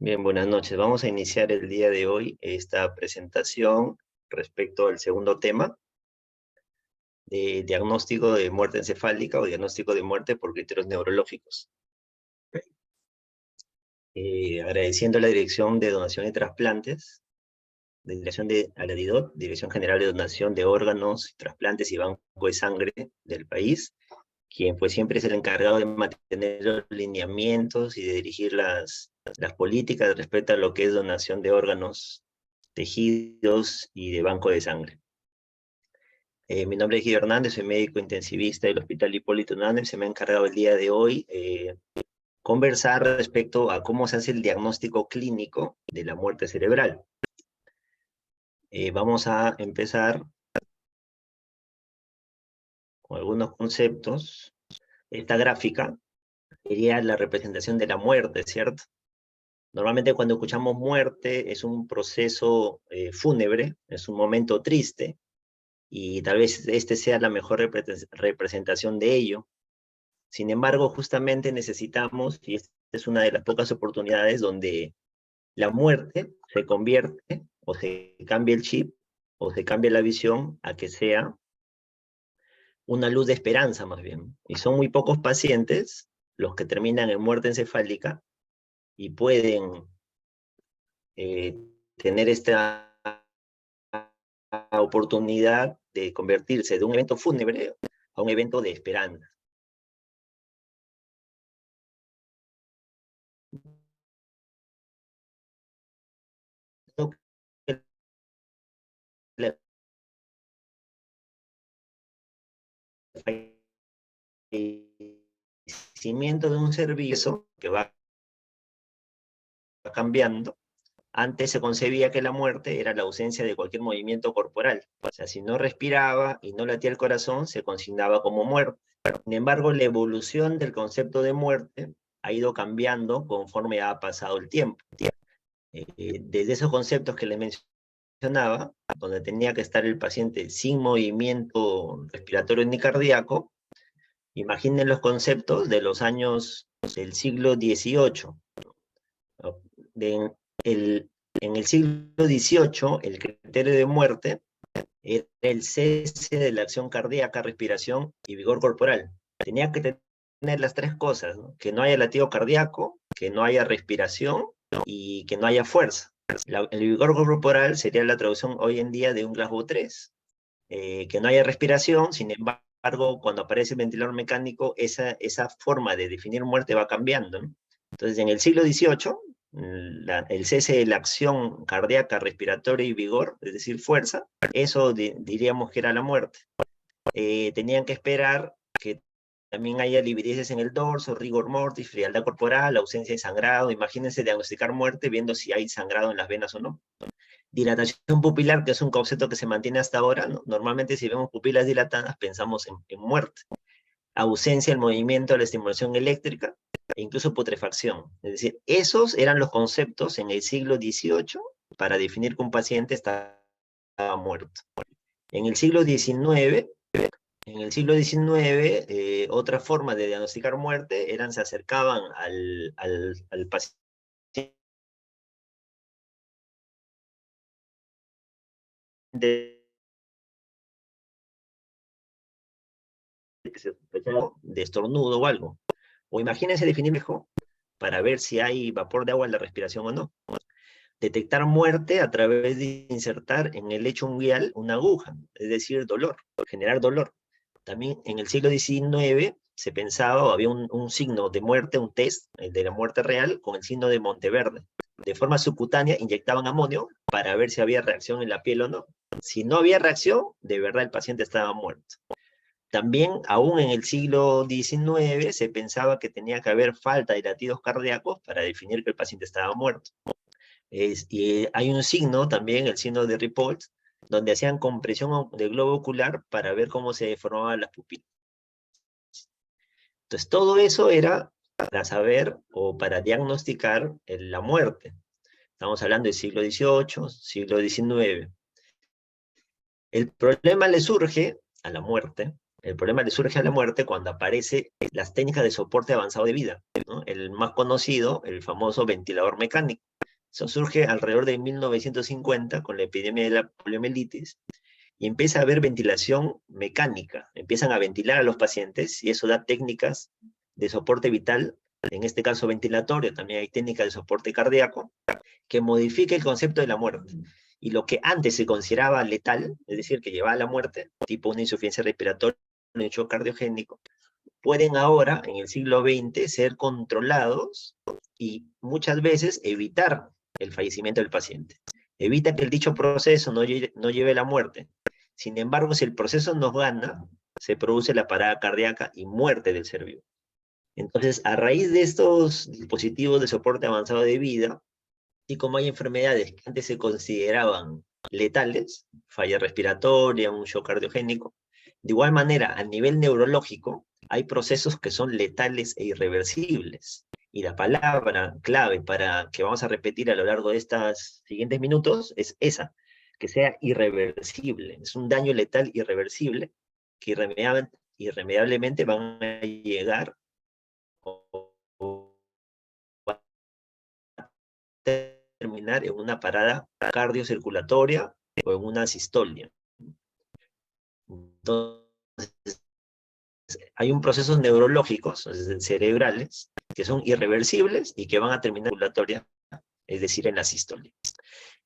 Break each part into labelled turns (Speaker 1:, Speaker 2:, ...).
Speaker 1: Bien, buenas noches. Vamos a iniciar el día de hoy esta presentación respecto al segundo tema de diagnóstico de muerte encefálica o diagnóstico de muerte por criterios neurológicos. Agradeciendo la Dirección de Donación y Trasplantes, de Dirección a la DIDOT, Dirección General de Donación de Órganos, Trasplantes y Banco de Sangre del país, quien pues siempre es el encargado de mantener los lineamientos y de dirigir las políticas respecto a lo que es donación de órganos, tejidos y de banco de sangre. Mi nombre es Guido Hernández, soy médico intensivista del Hospital Hipólito Hernández. Se me ha encargado el día de hoy conversar respecto a cómo se hace el diagnóstico clínico de la muerte cerebral. Vamos a empezar con algunos conceptos. Esta gráfica sería la representación de la muerte, ¿cierto? Normalmente cuando escuchamos muerte es un proceso fúnebre, es un momento triste, y tal vez este sea la mejor representación de ello. Sin embargo, justamente necesitamos, y esta es una de las pocas oportunidades donde la muerte se convierte, o se cambia el chip, o se cambia la visión a que sea una luz de esperanza más bien. Y son muy pocos pacientes los que terminan en muerte encefálica y pueden eh, tener esta oportunidad de convertirse de un evento fúnebre a un evento de esperanza. El fallecimiento de un servicio que va cambiando. Antes se concebía que la muerte era la ausencia de cualquier movimiento corporal. O sea, si no respiraba y no latía el corazón, se consignaba como muerte. Sin embargo, la evolución del concepto de muerte ha ido cambiando conforme ha pasado el tiempo. Desde esos conceptos que les mencionaba, donde tenía que estar el paciente sin movimiento respiratorio ni cardíaco, imaginen los conceptos de los años del siglo XVIII. De, en el siglo XVIII, el criterio de muerte era el cese de la acción cardíaca, respiración y vigor corporal. Tenía que tener las tres cosas, ¿no? Que no haya latido cardíaco, que no haya respiración y que no haya fuerza. El vigor corporal sería la traducción hoy en día de un Glasgow 3. Que no haya respiración, sin embargo, cuando aparece el ventilador mecánico, esa forma de definir muerte va cambiando, ¿no? Entonces, en el siglo XVIII, el cese de la acción cardíaca, respiratoria y vigor, es decir, fuerza, eso diríamos que era la muerte. Tenían que esperar que también haya livideces en el dorso, rigor mortis, frialdad corporal, ausencia de sangrado. Imagínense diagnosticar muerte viendo si hay sangrado en las venas o no. Dilatación pupilar, que es un concepto que se mantiene hasta ahora, ¿no? Normalmente si vemos pupilas dilatadas pensamos en muerte. Ausencia del movimiento, de la estimulación eléctrica, e incluso putrefacción. Es decir, esos eran los conceptos en el siglo XVIII para definir que un paciente estaba muerto. En el siglo XIX, otra forma de diagnosticar muerte se acercaban al paciente que se sospechaba de estornudo o algo. O imagínense definir mejor para ver si hay vapor de agua en la respiración o no. Detectar muerte a través de insertar en el lecho unguial una aguja, es decir, dolor, generar dolor. También en el siglo XIX se pensaba, o había un signo de muerte, un test de la muerte real con el signo de Monteverde. De forma subcutánea inyectaban amonio para ver si había reacción en la piel o no. Si no había reacción, de verdad el paciente estaba muerto. También, aún en el siglo XIX, se pensaba que tenía que haber falta de latidos cardíacos para definir que el paciente estaba muerto. Y hay un signo también, el signo de Ripoll, donde hacían compresión del globo ocular para ver cómo se deformaban las pupilas. Entonces, todo eso era para saber o para diagnosticar la muerte. Estamos hablando del siglo XVIII, siglo XIX. El problema le surge a la muerte El problema le surge a la muerte cuando aparecen las técnicas de soporte avanzado de vida, ¿no? El más conocido, el famoso ventilador mecánico. Eso surge alrededor de 1950 con la epidemia de la poliomielitis y empieza a haber ventilación mecánica. Empiezan a ventilar a los pacientes y eso da técnicas de soporte vital, en este caso ventilatorio, también hay técnicas de soporte cardíaco, que modifica el concepto de la muerte. Y lo que antes se consideraba letal, es decir, que llevaba a la muerte, tipo una insuficiencia respiratoria, un shock cardiogénico, pueden ahora, en el siglo XX, ser controlados y muchas veces evitar el fallecimiento del paciente. Evita que el dicho proceso no lleve a la muerte. Sin embargo, si el proceso nos gana, se produce la parada cardíaca y muerte del ser vivo. Entonces, a raíz de estos dispositivos de soporte avanzado de vida, y como hay enfermedades que antes se consideraban letales, falla respiratoria, un shock cardiogénico, de igual manera, a nivel neurológico, hay procesos que son letales e irreversibles. Y la palabra clave para que vamos a repetir a lo largo de estos siguientes minutos es esa, que sea irreversible. Es un daño letal irreversible que irremediablemente van a llegar o terminar en una parada cardiocirculatoria o en una asistolia. Entonces, hay un procesos neurológicos cerebrales que son irreversibles y que van a terminar en circulatoria, es decir, en la asistolia.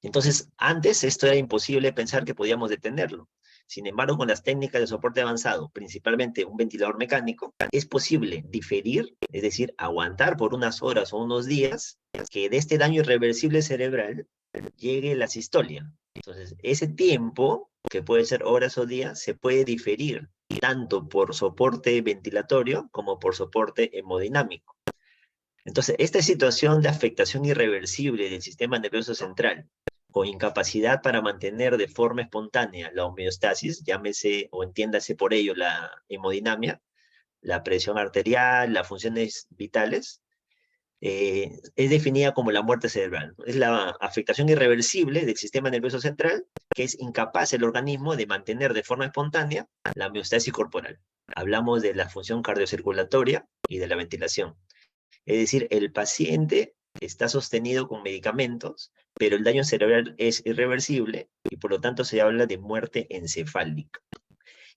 Speaker 1: Entonces, antes esto era imposible pensar que podíamos detenerlo. Sin embargo, con las técnicas de soporte avanzado, principalmente un ventilador mecánico, es posible diferir, es decir, aguantar por unas horas o unos días, que de este daño irreversible cerebral llegue la asistolia. Entonces, ese tiempo, que puede ser horas o días, se puede diferir tanto por soporte ventilatorio como por soporte hemodinámico. Entonces, esta situación de afectación irreversible del sistema nervioso central, con incapacidad para mantener de forma espontánea la homeostasis, llámese o entiéndase por ello la hemodinamia, la presión arterial, las funciones vitales, es definida como la muerte cerebral. Es la afectación irreversible del sistema nervioso central, que es incapaz el organismo de mantener de forma espontánea la homeostasis corporal. Hablamos de la función cardiocirculatoria y de la ventilación. Es decir, el paciente está sostenido con medicamentos, pero el daño cerebral es irreversible y por lo tanto se habla de muerte encefálica.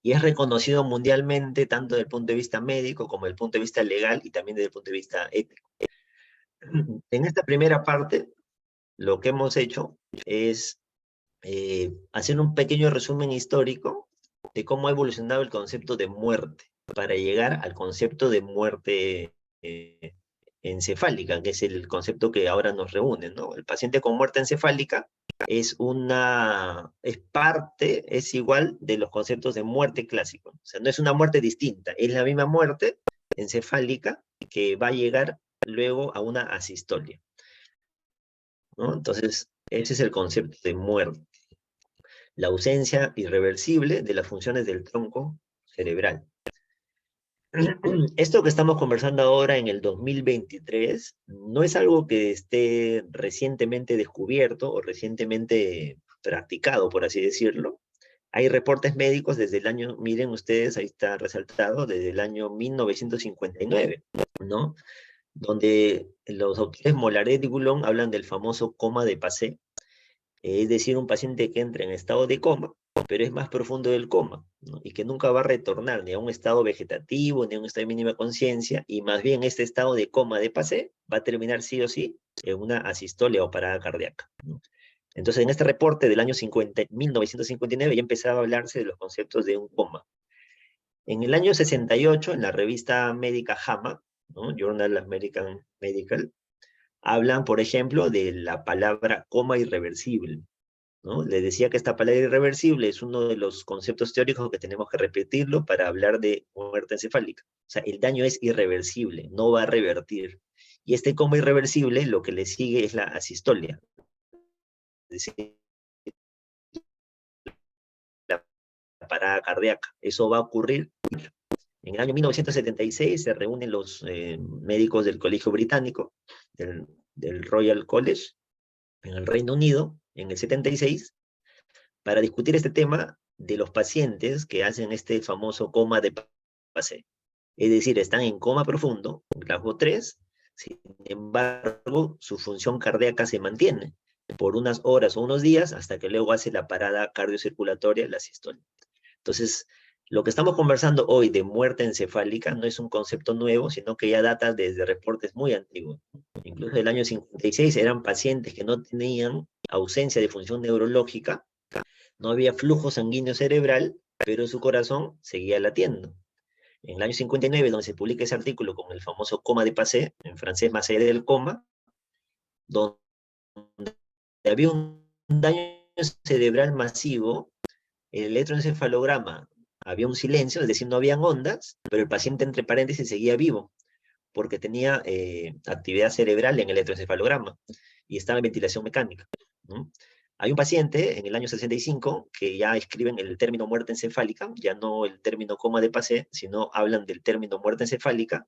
Speaker 1: Y es reconocido mundialmente tanto desde el punto de vista médico como desde el punto de vista legal y también desde el punto de vista ético. En esta primera parte, lo que hemos hecho es hacer un pequeño resumen histórico de cómo ha evolucionado el concepto de muerte para llegar al concepto de muerte encefálica, que es el concepto que ahora nos reúne, ¿no? El paciente con muerte encefálica es parte, es igual de los conceptos de muerte clásico. O sea, no es una muerte distinta, es la misma muerte encefálica que va a llegar luego a una asistolia, ¿no? Entonces, ese es el concepto de muerte. La ausencia irreversible de las funciones del tronco cerebral. Esto que estamos conversando ahora en el 2023 no es algo que esté recientemente descubierto o recientemente practicado, por así decirlo. Hay reportes médicos desde el año, miren ustedes, ahí está resaltado, desde el año 1959, ¿no? Donde los autores Mollaret y Goulon hablan del famoso coma de Passé, es decir, un paciente que entra en estado de coma, pero es más profundo del coma, ¿no? Y que nunca va a retornar ni a un estado vegetativo, ni a un estado de mínima conciencia, y más bien este estado de coma de Passé va a terminar sí o sí en una asistolia o parada cardíaca, ¿no? Entonces, en este reporte del año 1959 ya empezaba a hablarse de los conceptos de un coma. En el año 68, en la revista médica JAMA, ¿no? Journal American Medical, hablan, por ejemplo, de la palabra coma irreversible, ¿no? Les decía que esta palabra irreversible es uno de los conceptos teóricos que tenemos que repetirlo para hablar de muerte encefálica. O sea, el daño es irreversible, no va a revertir. Y este coma irreversible, lo que le sigue es la asistolia. Es decir, la parada cardíaca. Eso va a ocurrir. En el año 1976 se reúnen los médicos del Colegio Británico, del Royal College, en el Reino Unido, en el 76, para discutir este tema de los pacientes que hacen este famoso coma de Passé. Es decir, están en coma profundo, grado 3, sin embargo, su función cardíaca se mantiene por unas horas o unos días hasta que luego hace la parada cardiocirculatoria, la sistólica. Entonces, lo que estamos conversando hoy de muerte encefálica no es un concepto nuevo, sino que ya data desde reportes muy antiguos. Incluso del año 56 eran pacientes que no tenían ausencia de función neurológica, no había flujo sanguíneo cerebral, pero su corazón seguía latiendo. En el año 59, donde se publica ese artículo con el famoso coma de Passé, en francés más allá del coma, donde había un daño cerebral masivo, el electroencefalograma había un silencio, es decir, no habían ondas, pero el paciente, entre paréntesis, seguía vivo, porque tenía actividad cerebral en el electroencefalograma y estaba en ventilación mecánica, ¿no? Hay un paciente en el año 65 que ya escriben el término muerte encefálica, ya no el término coma de Passé, sino hablan del término muerte encefálica,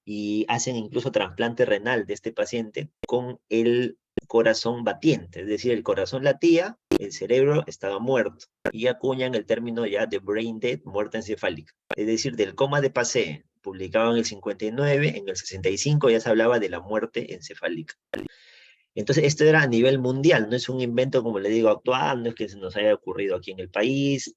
Speaker 1: y hacen incluso trasplante renal de este paciente con el corazón batiente, es decir, el corazón latía, el cerebro estaba muerto, y acuñan el término ya de brain dead, muerte encefálica. Es decir, del coma de Passé, publicado en el 59, en el 65 ya se hablaba de la muerte encefálica. Entonces, esto era a nivel mundial, no es un invento, como le digo, actual, no es que se nos haya ocurrido aquí en el país.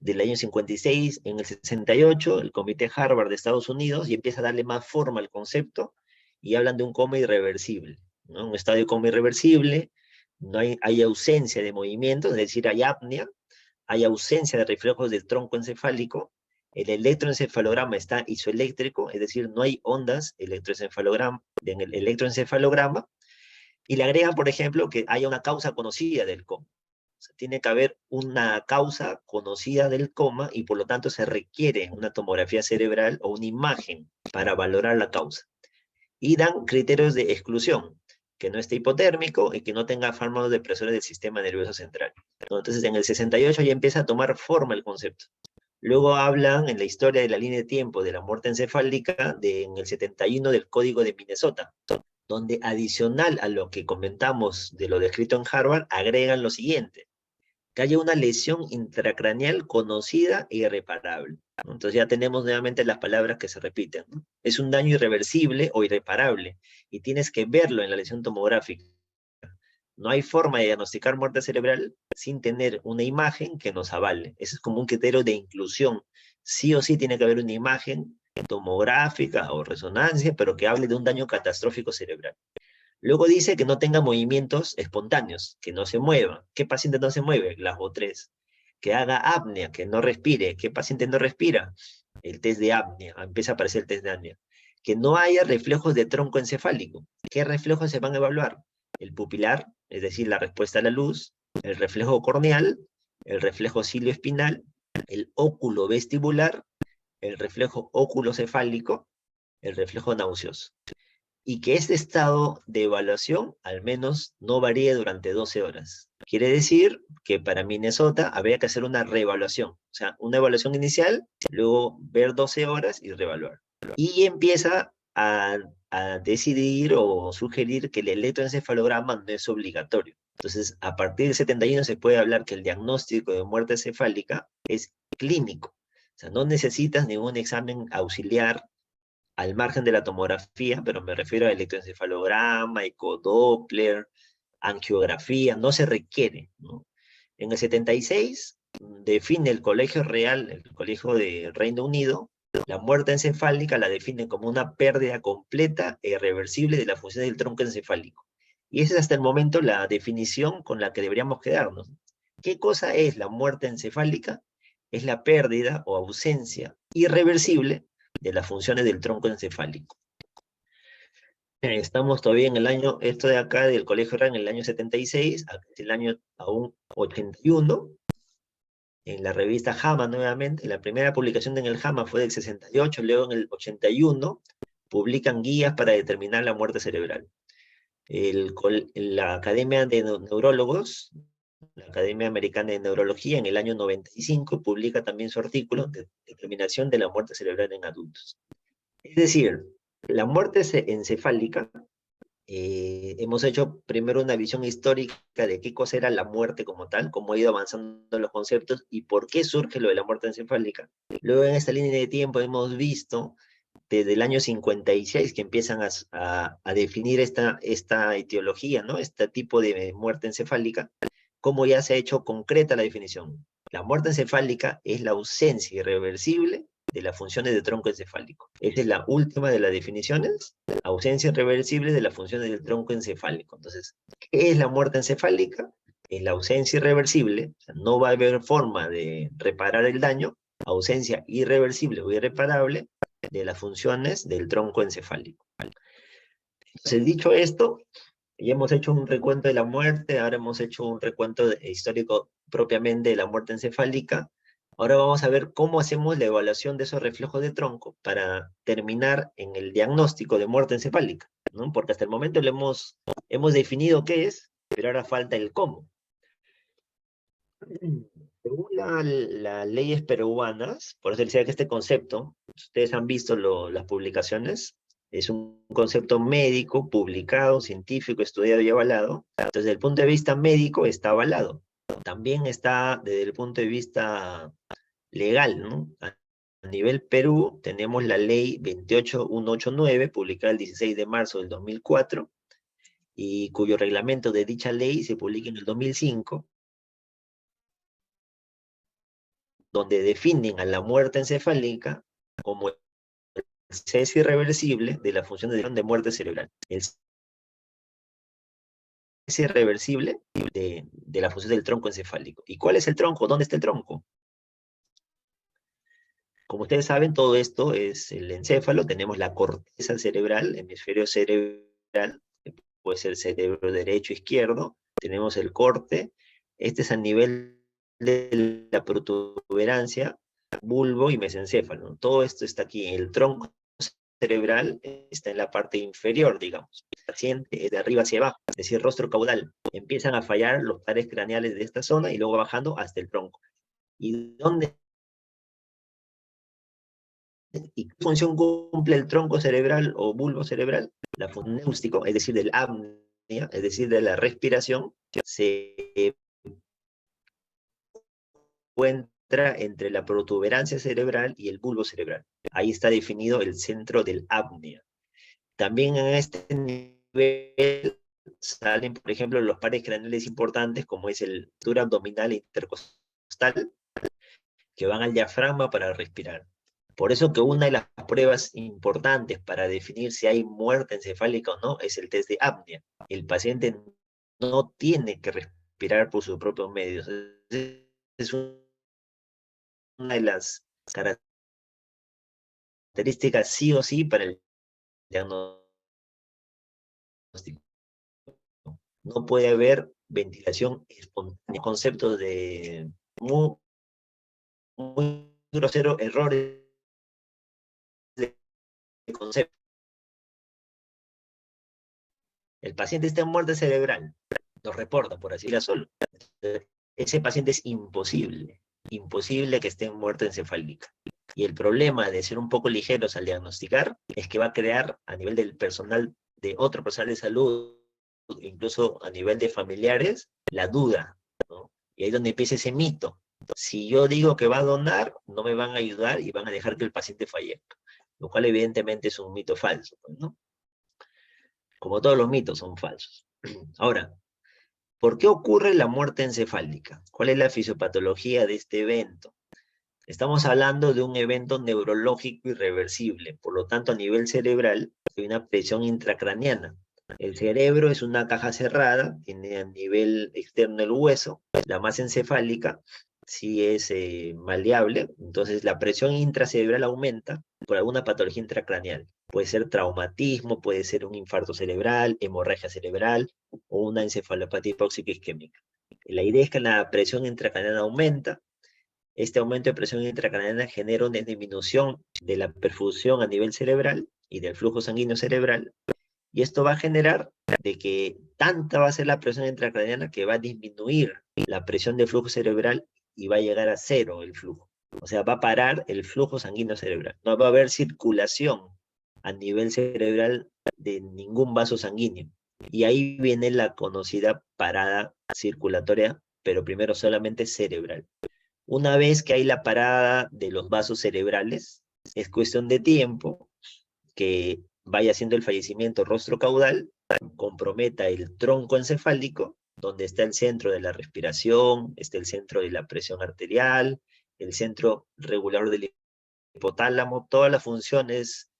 Speaker 1: Del año 56, en el 68, el Comité Harvard de Estados Unidos y empieza a darle más forma al concepto y hablan de un coma irreversible, ¿no? Un estado de coma irreversible, no hay ausencia de movimiento, es decir, hay apnea, hay ausencia de reflejos del tronco encefálico, el electroencefalograma está isoeléctrico, es decir, no hay ondas en el electroencefalograma, y le agregan, por ejemplo, que haya una causa conocida del coma. O sea, tiene que haber una causa conocida del coma y por lo tanto se requiere una tomografía cerebral o una imagen para valorar la causa. Y dan criterios de exclusión, que no esté hipotérmico y que no tenga fármacos depresores del sistema nervioso central. Entonces en el 68 ya empieza a tomar forma el concepto. Luego hablan en la historia de la línea de tiempo de la muerte encefálica en el 71 del Código de Minnesota, donde adicional a lo que comentamos de lo descrito en Harvard, agregan lo siguiente: que haya una lesión intracraneal conocida e irreparable, ¿no? Entonces ya tenemos nuevamente las palabras que se repiten, ¿no? Es un daño irreversible o irreparable, y tienes que verlo en la lesión tomográfica. No hay forma de diagnosticar muerte cerebral sin tener una imagen que nos avale. Ese es como un criterio de inclusión. Sí o sí tiene que haber una imagen tomográfica o resonancia, pero que hable de un daño catastrófico cerebral. Luego dice que no tenga movimientos espontáneos, que no se mueva. ¿Qué paciente no se mueve? Glasgow 3. Que haga apnea, que no respire. ¿Qué paciente no respira? El test de apnea, empieza a aparecer el test de apnea. Que no haya reflejos de tronco encefálico. ¿Qué reflejos se van a evaluar? El pupilar, es decir, la respuesta a la luz, el reflejo corneal, el reflejo cilioespinal, el óculo vestibular, el reflejo oculocefálico, el reflejo nauseoso. Y que este estado de evaluación al menos no varíe durante 12 horas. Quiere decir que para Minnesota habría que hacer una reevaluación, o sea, una evaluación inicial, luego ver 12 horas y reevaluar. Y empieza a decidir o sugerir que el electroencefalograma no es obligatorio. Entonces, a partir del 71 se puede hablar que el diagnóstico de muerte cefálica es clínico. O sea, no necesitas ningún examen auxiliar al margen de la tomografía, pero me refiero a electroencefalograma, ecodoppler, angiografía, no se requiere, ¿no? En el 76 define el Colegio Real, el Colegio de Reino Unido, la muerte encefálica la define como una pérdida completa e irreversible de la función del tronco encefálico. Y esa es hasta el momento la definición con la que deberíamos quedarnos. ¿Qué cosa es la muerte encefálica? Es la pérdida o ausencia irreversible de las funciones del tronco encefálico. Estamos todavía en el año, esto de acá del Colegio Real en el año 76, el año aún 81, en la revista JAMA nuevamente, la primera publicación en el JAMA fue del 68, luego en el 81 publican guías para determinar la muerte cerebral. La Academia de Neurólogos, la Academia Americana de Neurología, en el año 95 publica también su artículo de determinación de la muerte cerebral en adultos. Es decir, la muerte encefálica hemos hecho primero una visión histórica de qué cosa era la muerte como tal, cómo ha ido avanzando los conceptos y por qué surge lo de la muerte encefálica. Luego en esta línea de tiempo hemos visto desde el año 56 que empiezan a definir esta etiología, ¿no? Este tipo de muerte encefálica, cómo ya se ha hecho concreta la definición. La muerte encefálica es la ausencia irreversible de las funciones del tronco encefálico. Esa es la última de las definiciones, ausencia irreversible de las funciones del tronco encefálico. Entonces, ¿qué es la muerte encefálica? Es la ausencia irreversible, o sea, no va a haber forma de reparar el daño, ausencia irreversible o irreparable de las funciones del tronco encefálico. Entonces, dicho esto, ya hemos hecho un recuento de la muerte, ahora hemos hecho un recuento histórico propiamente de la muerte encefálica. Ahora vamos a ver cómo hacemos la evaluación de esos reflejos de tronco para terminar en el diagnóstico de muerte encefálica, ¿no? Porque hasta el momento hemos definido qué es, pero ahora falta el cómo. Según las leyes peruanas, por eso decía que este concepto, ustedes han visto las publicaciones, es un concepto médico, publicado, científico, estudiado y avalado. Entonces, desde el punto de vista médico, está avalado. También está desde el punto de vista legal, ¿no? A nivel Perú, tenemos la ley 28189, publicada el 16 de marzo del 2004, y cuyo reglamento de dicha ley se publica en el 2005, donde definen a la muerte encefálica como el cese irreversible de la función de muerte cerebral. El cese irreversible de la función del tronco encefálico. ¿Y cuál es el tronco? ¿Dónde está el tronco? Como ustedes saben, todo esto es el encéfalo. Tenemos la corteza cerebral, hemisferio cerebral, que puede ser cerebro derecho, izquierdo. Tenemos el corte. Este es a nivel de la protuberancia, bulbo y mesencéfalo. Todo esto está aquí. El tronco cerebral está en la parte inferior, digamos. El paciente es de arriba hacia abajo, es decir, rostro caudal. Empiezan a fallar los pares craneales de esta zona y luego bajando hasta el tronco. ¿Y dónde? ¿Y qué función cumple el tronco cerebral o bulbo cerebral? La función náustico, es decir, del apnea, es decir, de la respiración, se encuentra entre la protuberancia cerebral y el bulbo cerebral. Ahí está definido el centro del apnea. También en este nivel salen, por ejemplo, los pares craneales importantes, como es el duro abdominal e intercostal, que van al diafragma para respirar. Por eso que una de las pruebas importantes para definir si hay muerte encefálica o no es el test de apnea. El paciente no tiene que respirar por sus propios medios. Es una de las características sí o sí para el diagnóstico. No puede haber ventilación espontánea. Conceptos de muy, muy grosero, errores de concepto. El paciente está en muerte cerebral, lo reporta, por así decirlo solo. Ese paciente es imposible que esté en muerte encefálica. Y el problema de ser un poco ligeros al diagnosticar es que va a crear a nivel del personal, de otro personal de salud, incluso a nivel de familiares, la duda, ¿no? Y ahí es donde empieza ese mito. Si yo digo que va a donar, no me van a ayudar y van a dejar que el paciente fallezca, lo cual evidentemente es un mito falso, ¿no? Como todos los mitos son falsos. Ahora, ¿por qué ocurre la muerte encefálica? ¿Cuál es la fisiopatología de este evento? Estamos hablando de un evento neurológico irreversible, por lo tanto a nivel cerebral hay una presión intracraneana. El cerebro es una caja cerrada, tiene a nivel externo el hueso, la masa encefálica sí es maleable, entonces la presión intracerebral aumenta por alguna patología intracraneal. Puede ser traumatismo, puede ser un infarto cerebral, hemorragia cerebral o una encefalopatía hipóxica isquémica. La idea es que la presión intracraneana aumenta. Este aumento de presión intracraneana genera una disminución de la perfusión a nivel cerebral y del flujo sanguíneo cerebral, y esto va a generar de que tanta va a ser la presión intracraneana que va a disminuir la presión del flujo cerebral y va a llegar a cero el flujo. O sea, va a parar el flujo sanguíneo cerebral. No va a haber circulación a nivel cerebral de ningún vaso sanguíneo. Y ahí viene la conocida parada circulatoria, pero primero solamente cerebral. Una vez que hay la parada de los vasos cerebrales, es cuestión de tiempo que vaya haciendo el fallecimiento rostro-caudal, comprometa el tronco encefálico, donde está el centro de la respiración, está el centro de la presión arterial, el centro regulador del hipotálamo, todas las funciones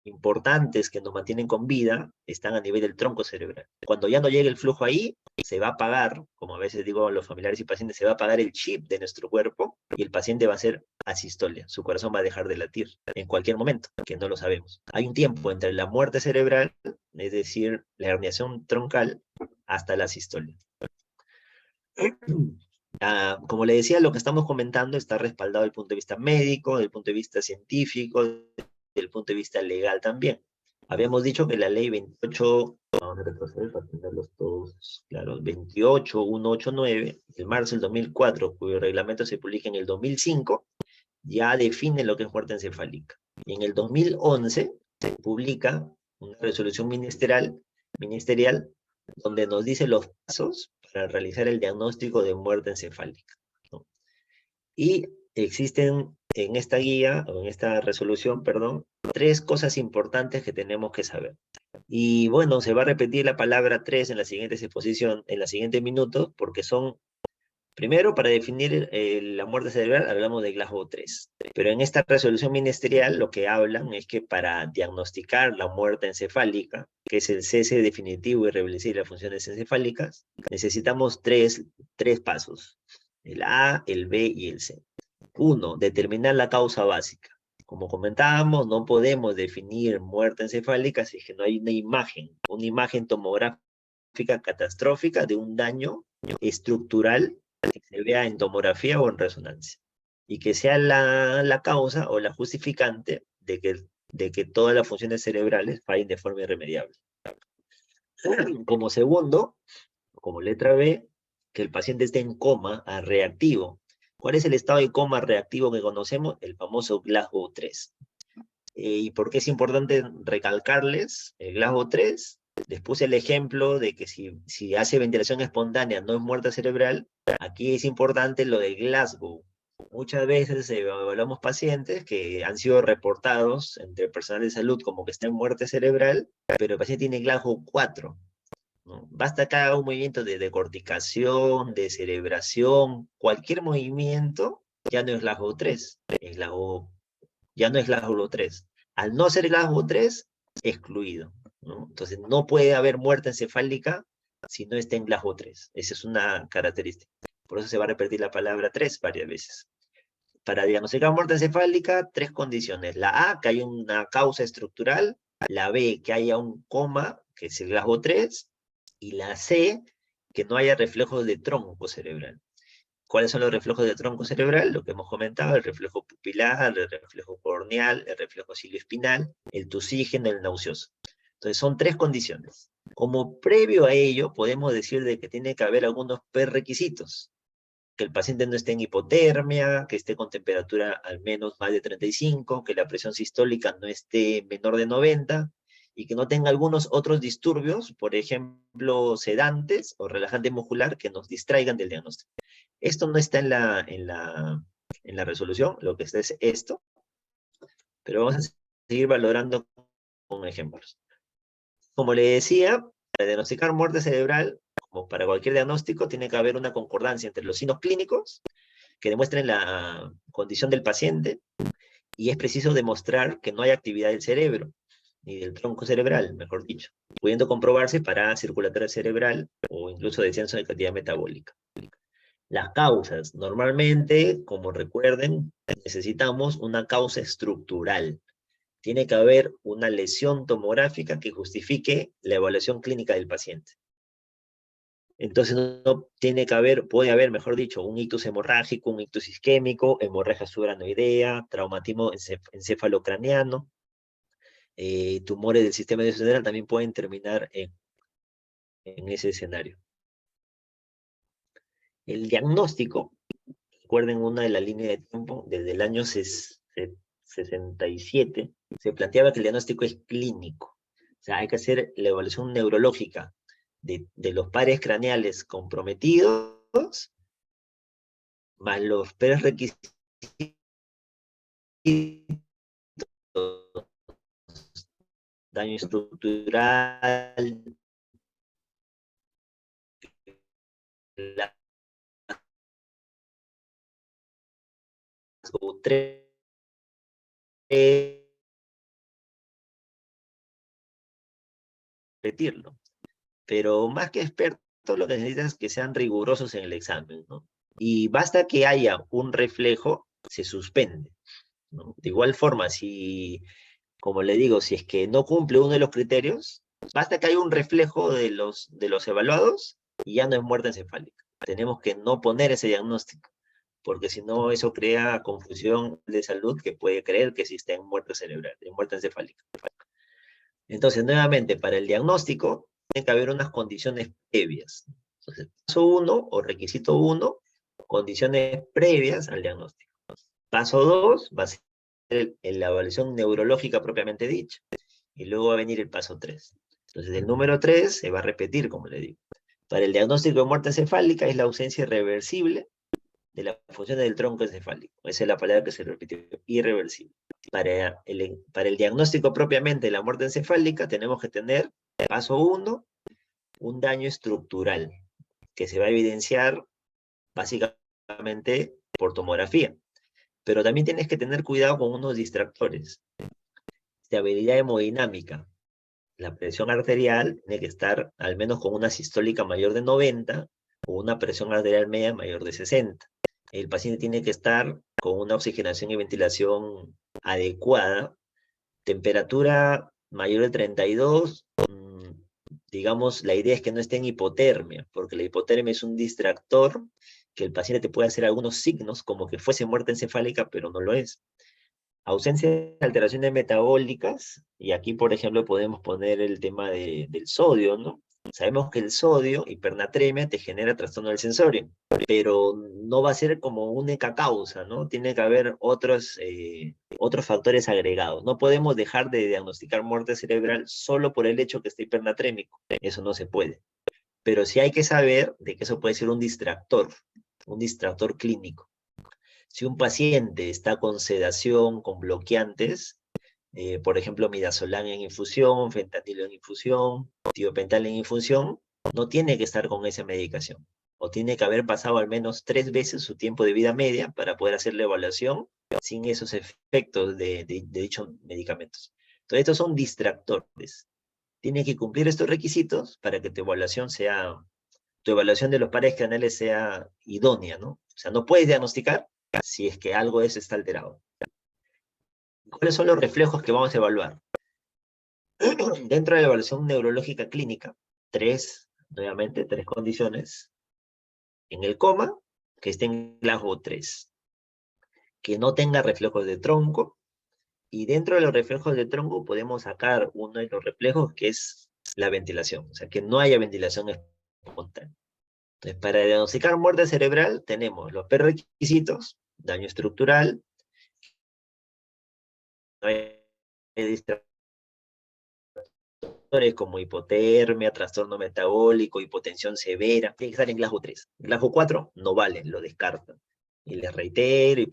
Speaker 1: importantes que nos mantienen con vida están a nivel del tronco cerebral. Cuando ya no llegue el flujo ahí, se va a apagar, como a veces digo a los familiares y pacientes, se va a apagar el chip de nuestro cuerpo y el paciente va a hacer asistolia. Su corazón va a dejar de latir en cualquier momento, que no lo sabemos. Hay un tiempo entre la muerte cerebral, es decir, la herniación troncal, hasta la asistolia. Como le decía, lo que estamos comentando está respaldado desde el punto de vista médico, desde el punto de vista científico, desde el punto de vista legal también. Habíamos dicho que la ley 28, vamos a retroceder para tenerlos todos claros, 28189, de marzo del 2004, cuyo reglamento se publica en el 2005, ya define lo que es muerte encefálica. Y en el 2011 se publica una resolución ministerial donde nos dice los pasos para realizar el diagnóstico de muerte encefálica, ¿no? Y existen en esta guía, o en esta resolución, perdón, 3 cosas importantes que tenemos que saber. Y bueno, se va a repetir la palabra 3 en la siguiente exposición, en los siguientes minutos, porque son, primero, para definir la muerte cerebral, hablamos de Glasgow 3. Pero en esta resolución ministerial lo que hablan es que para diagnosticar la muerte encefálica, que es el cese definitivo y irreversible de las funciones encefálicas, necesitamos tres pasos. El A, el B y el C. 1. Determinar la causa básica. Como comentábamos, no podemos definir muerte encefálica si es que no hay una imagen tomográfica catastrófica de un daño estructural que se vea en tomografía o en resonancia, y que sea la causa o la justificante de que todas las funciones cerebrales fallen de forma irremediable. Como segundo, como letra B, que el paciente esté en coma reactivo. ¿Cuál es el estado de coma reactivo que conocemos? El famoso Glasgow 3. ¿Y por qué es importante recalcarles el Glasgow 3? Les puse el ejemplo de que si hace ventilación espontánea no es muerte cerebral. Aquí es importante lo de Glasgow. Muchas veces evaluamos pacientes que han sido reportados entre personal de salud como que está en muerte cerebral, pero el paciente tiene Glasgow 4, ¿no? Basta que haga un movimiento de decorticación, de cerebración, cualquier movimiento, ya no es Glasgow 3, ya no es Glasgow 3. Al no ser Glasgow 3, excluido, ¿no? Entonces no puede haber muerte encefálica si no está en Glasgow 3. Esa es una característica. Por eso se va a repetir la palabra 3 varias veces. Para diagnosticar muerte encefálica, 3 condiciones. La A, que haya una causa estructural. La B, que haya un coma, que es el Glasgow 3. Y la C, que no haya reflejos de tronco cerebral. ¿Cuáles son los reflejos de tronco cerebral? Lo que hemos comentado, el reflejo pupilar, el reflejo corneal, el reflejo cilioespinal, el tusígeno, el nauseoso. Entonces son 3 condiciones. Como previo a ello, podemos decir de que tiene que haber algunos prerequisitos. Que el paciente no esté en hipotermia, que esté con temperatura al menos más de 35, que la presión sistólica no esté menor de 90, y que no tenga algunos otros disturbios, por ejemplo, sedantes o relajante muscular, que nos distraigan del diagnóstico. Esto no está en la resolución, lo que está es esto, pero vamos a seguir valorando con ejemplos. Como le decía, para diagnosticar muerte cerebral, como para cualquier diagnóstico, tiene que haber una concordancia entre los signos clínicos que demuestren la condición del paciente, y es preciso demostrar que no hay actividad del cerebro, ni del tronco cerebral, mejor dicho, pudiendo comprobarse parada circulatoria cerebral o incluso descenso de actividad metabólica. Las causas, normalmente, como recuerden, necesitamos una causa estructural. Tiene que haber una lesión tomográfica que justifique la evaluación clínica del paciente. Entonces no tiene que haber, puede haber, mejor dicho, un ictus hemorrágico, un ictus isquémico, hemorragia subaranoidea, traumatismo encefalocraniano, tumores del sistema nervioso también pueden terminar en ese escenario. El diagnóstico, recuerden una de la línea de tiempo, desde el año 67, se planteaba que el diagnóstico es clínico. O sea, hay que hacer la evaluación neurológica de los pares craneales comprometidos, más los prerequisitos, daño estructural, rasgo 3, repetirlo. Pero más que expertos, lo que necesitas es que sean rigurosos en el examen, ¿no? Y basta que haya un reflejo, se suspende, ¿no? De igual forma, si, como le digo, si es que no cumple uno de los criterios, basta que haya un reflejo de los evaluados y ya no es muerte encefálica. Tenemos que no poner ese diagnóstico, porque si no, eso crea confusión de salud que puede creer que sí está en muerte cerebral, en muerte encefálica. Entonces, nuevamente, para el diagnóstico, tiene que haber unas condiciones previas. Entonces, paso 1 o requisito 1, condiciones previas al diagnóstico. Paso 2 va a ser la evaluación neurológica propiamente dicha. Y luego va a venir el paso 3. Entonces, el número 3 se va a repetir, como le digo. Para el diagnóstico de muerte encefálica es la ausencia irreversible de la función del tronco encefálico. Esa es la palabra que se repitió, irreversible. Para el diagnóstico propiamente de la muerte encefálica tenemos que tener, paso 1, un daño estructural, que se va a evidenciar básicamente por tomografía. Pero también tienes que tener cuidado con unos distractores. Estabilidad hemodinámica. La presión arterial tiene que estar al menos con una sistólica mayor de 90 o una presión arterial media mayor de 60. El paciente tiene que estar con una oxigenación y ventilación adecuada, temperatura mayor de 32, digamos, la idea es que no esté en hipotermia, porque la hipotermia es un distractor que el paciente te puede hacer algunos signos como que fuese muerte encefálica, pero no lo es. Ausencia de alteraciones metabólicas, y aquí, por ejemplo, podemos poner el tema del sodio, ¿no? Sabemos que el sodio, hipernatremia, te genera trastorno del sensorio, pero no va a ser como única causa, ¿no? Tiene que haber otros factores agregados. No podemos dejar de diagnosticar muerte cerebral solo por el hecho que esté hipernatrémico. Eso no se puede. Pero sí hay que saber de que eso puede ser un distractor clínico. Si un paciente está con sedación, con bloqueantes, por ejemplo, midazolam en infusión, fentanilo en infusión, tiopental en infusión, no tiene que estar con esa medicación. O tiene que haber pasado al menos 3 veces su tiempo de vida media para poder hacer la evaluación sin esos efectos de dichos medicamentos. Entonces, estos son distractores. Tienes que cumplir estos requisitos para que tu evaluación de los pares craneales sea idónea, ¿no? O sea, no puedes diagnosticar si es que algo de eso está alterado. ¿Cuáles son los reflejos que vamos a evaluar? Dentro de la evaluación neurológica clínica, nuevamente, tres condiciones. En el coma, que esté en Glasgow 3, que no tenga reflejos de tronco, y dentro de los reflejos de tronco podemos sacar uno de los reflejos que es la ventilación, o sea, que no haya ventilación espontánea. Entonces, para diagnosticar muerte cerebral tenemos los prerequisitos, daño estructural, distractores como hipotermia, trastorno metabólico, hipotensión severa, tiene que estar en Glasgow 3. Glasgow 4 no vale, lo descartan. Y les reitero, y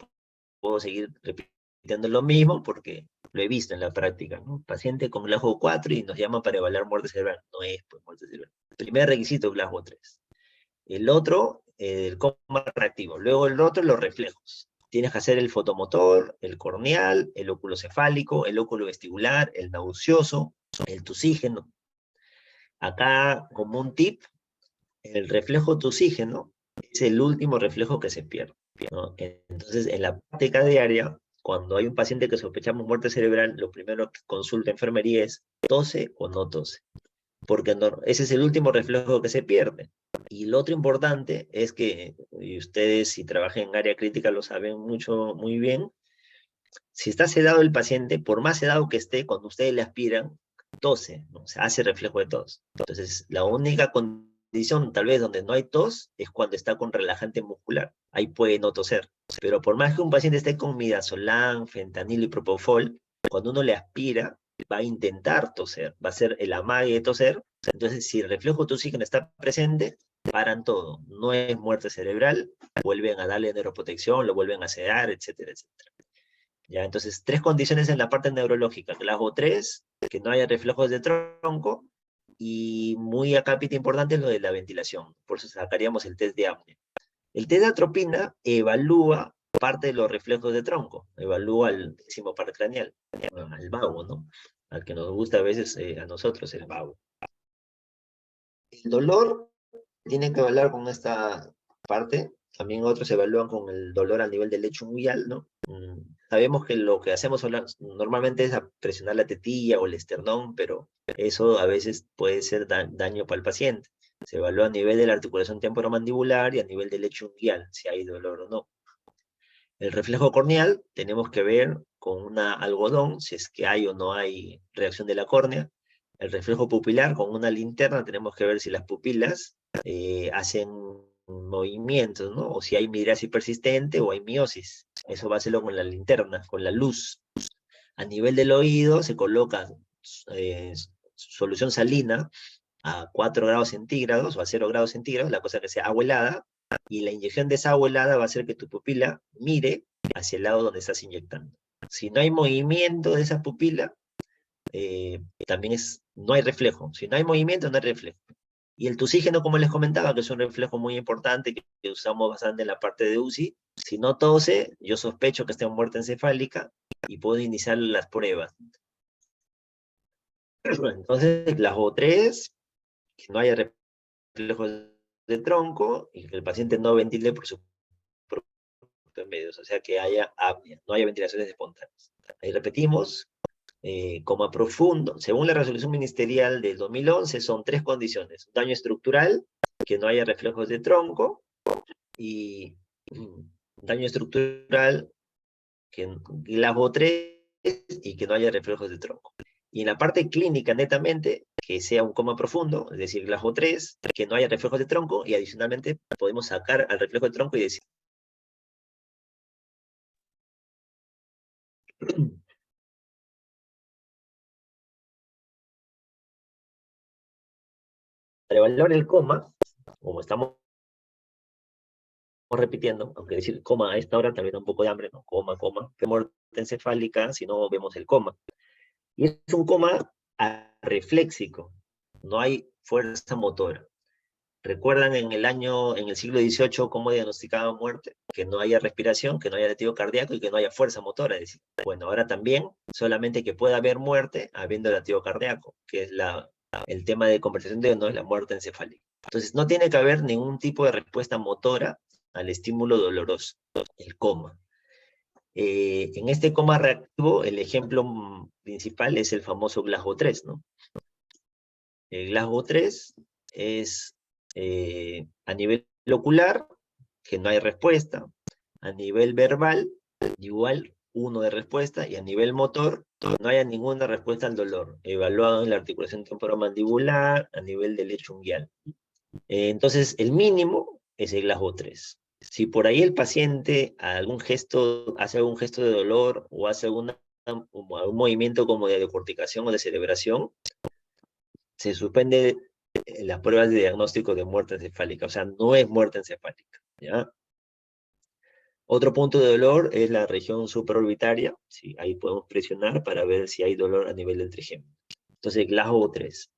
Speaker 1: puedo seguir repitiendo lo mismo porque lo he visto en la práctica, ¿no? Paciente con Glasgow 4 y nos llaman para evaluar muerte cerebral. No es, pues, muerte cerebral. Primer requisito, Glasgow 3. El otro, el coma reactivo. Luego el otro, los reflejos. Tienes que hacer el fotomotor, el corneal, el oculocefálico, el óculo vestibular, el nauseoso, el tusígeno. Acá, como un tip, el reflejo tusígeno es el último reflejo que se pierde, ¿no? Entonces, en la práctica diaria, cuando hay un paciente que sospechamos muerte cerebral, lo primero que consulta enfermería es, ¿tose o no tose? Porque no, ese es el último reflejo que se pierde. Y lo otro importante es que, y ustedes si trabajan en área crítica lo saben muy bien, si está sedado el paciente, por más sedado que esté, cuando ustedes le aspiran, tose, ¿no? O sea, hace reflejo de tos. Entonces, la única condición, tal vez, donde no hay tos, es cuando está con relajante muscular. Ahí puede no toser. Pero por más que un paciente esté con midazolam, fentanilo y propofol, cuando uno le aspira, va a intentar toser, va a ser el amague de toser. Entonces, si el reflejo de oxígeno está presente, paran todo. No es muerte cerebral, vuelven a darle neuroprotección, lo vuelven a sedar, etcétera, etcétera. ¿Ya? Entonces, 3 condiciones en la parte neurológica. Glasgow 3, que no haya reflejos de tronco, y muy acá, pita importante, es lo de la ventilación. Por eso sacaríamos el test de apnea. El test de atropina evalúa parte de los reflejos de tronco, evalúa el décimo par craneal, al vago, ¿no? Al que nos gusta a veces, a nosotros, el vago. El dolor tiene que evaluar con esta parte. También otros evalúan con el dolor a nivel del lecho unguial, ¿no? Sabemos que lo que hacemos normalmente es presionar la tetilla o el esternón, pero eso a veces puede ser daño para el paciente. Se evalúa a nivel de la articulación temporomandibular y a nivel del lecho unguial, si hay dolor o no. El reflejo corneal tenemos que ver con una algodón, si es que hay o no hay reacción de la córnea. El reflejo pupilar con una linterna tenemos que ver si las pupilas hacen movimientos, ¿no? O si hay midriasis persistente o hay miosis. Eso va a hacerlo con la linterna, con la luz. A nivel del oído se coloca solución salina a 4 grados centígrados o a 0 grados centígrados, la cosa que sea agua helada, y la inyección de esa agua helada va a hacer que tu pupila mire hacia el lado donde estás inyectando. Si no hay movimiento de esa pupila, también no hay reflejo. Si no hay movimiento, no hay reflejo. Y el tusígeno, como les comentaba, que es un reflejo muy importante que usamos bastante en la parte de UCI, si no tose, yo sospecho que está en muerte encefálica y puedo iniciar las pruebas. Entonces, las O3, que no haya reflejos de tronco y que el paciente no ventile por sus propios medios, o sea que haya apnea, no haya ventilaciones espontáneas. Ahí repetimos, coma profundo. Según la resolución ministerial del 2011, son 3 condiciones: daño estructural, que no haya reflejos de tronco, y daño estructural, que Glasgow 3, y que no haya reflejos de tronco. Y en la parte clínica, netamente, que sea un coma profundo, es decir, Glasgow 3, que no haya reflejos de tronco, y adicionalmente podemos sacar al reflejo de tronco y decir. Para evaluar el coma, como estamos repitiendo, aunque decir coma a esta hora también da un poco de hambre, ¿no? Coma, coma, muerte encefálica, si no vemos el coma. Y es un coma arrefléxico, no hay fuerza motora. ¿Recuerdan en el siglo XVIII cómo diagnosticaban muerte? Que no haya respiración, que no haya latido cardíaco y que no haya fuerza motora. Es decir, bueno, ahora también, solamente que pueda haber muerte habiendo latido cardíaco, que es el tema de conversación de hoy, ¿no? Es la muerte encefálica. Entonces, no tiene que haber ningún tipo de respuesta motora al estímulo doloroso, el coma. En este coma reactivo, el ejemplo principal es el famoso Glasgow 3, ¿no? El Glasgow 3 es a nivel ocular, que no hay respuesta; a nivel verbal, igual 1 de respuesta; y a nivel motor, no haya ninguna respuesta al dolor, evaluado en la articulación temporomandibular, a nivel del lecho unguial. Entonces, el mínimo es el Glasgow 3. Si por ahí el paciente hace algún gesto de dolor o hace algún movimiento como de decorticación o de cerebración, se suspende las pruebas de diagnóstico de muerte encefálica, o sea, no es muerte encefálica, ¿ya? Otro punto de dolor es la región supraorbitaria, ¿sí? Ahí podemos presionar para ver si hay dolor a nivel del trigémino. Entonces, Glasgow 3.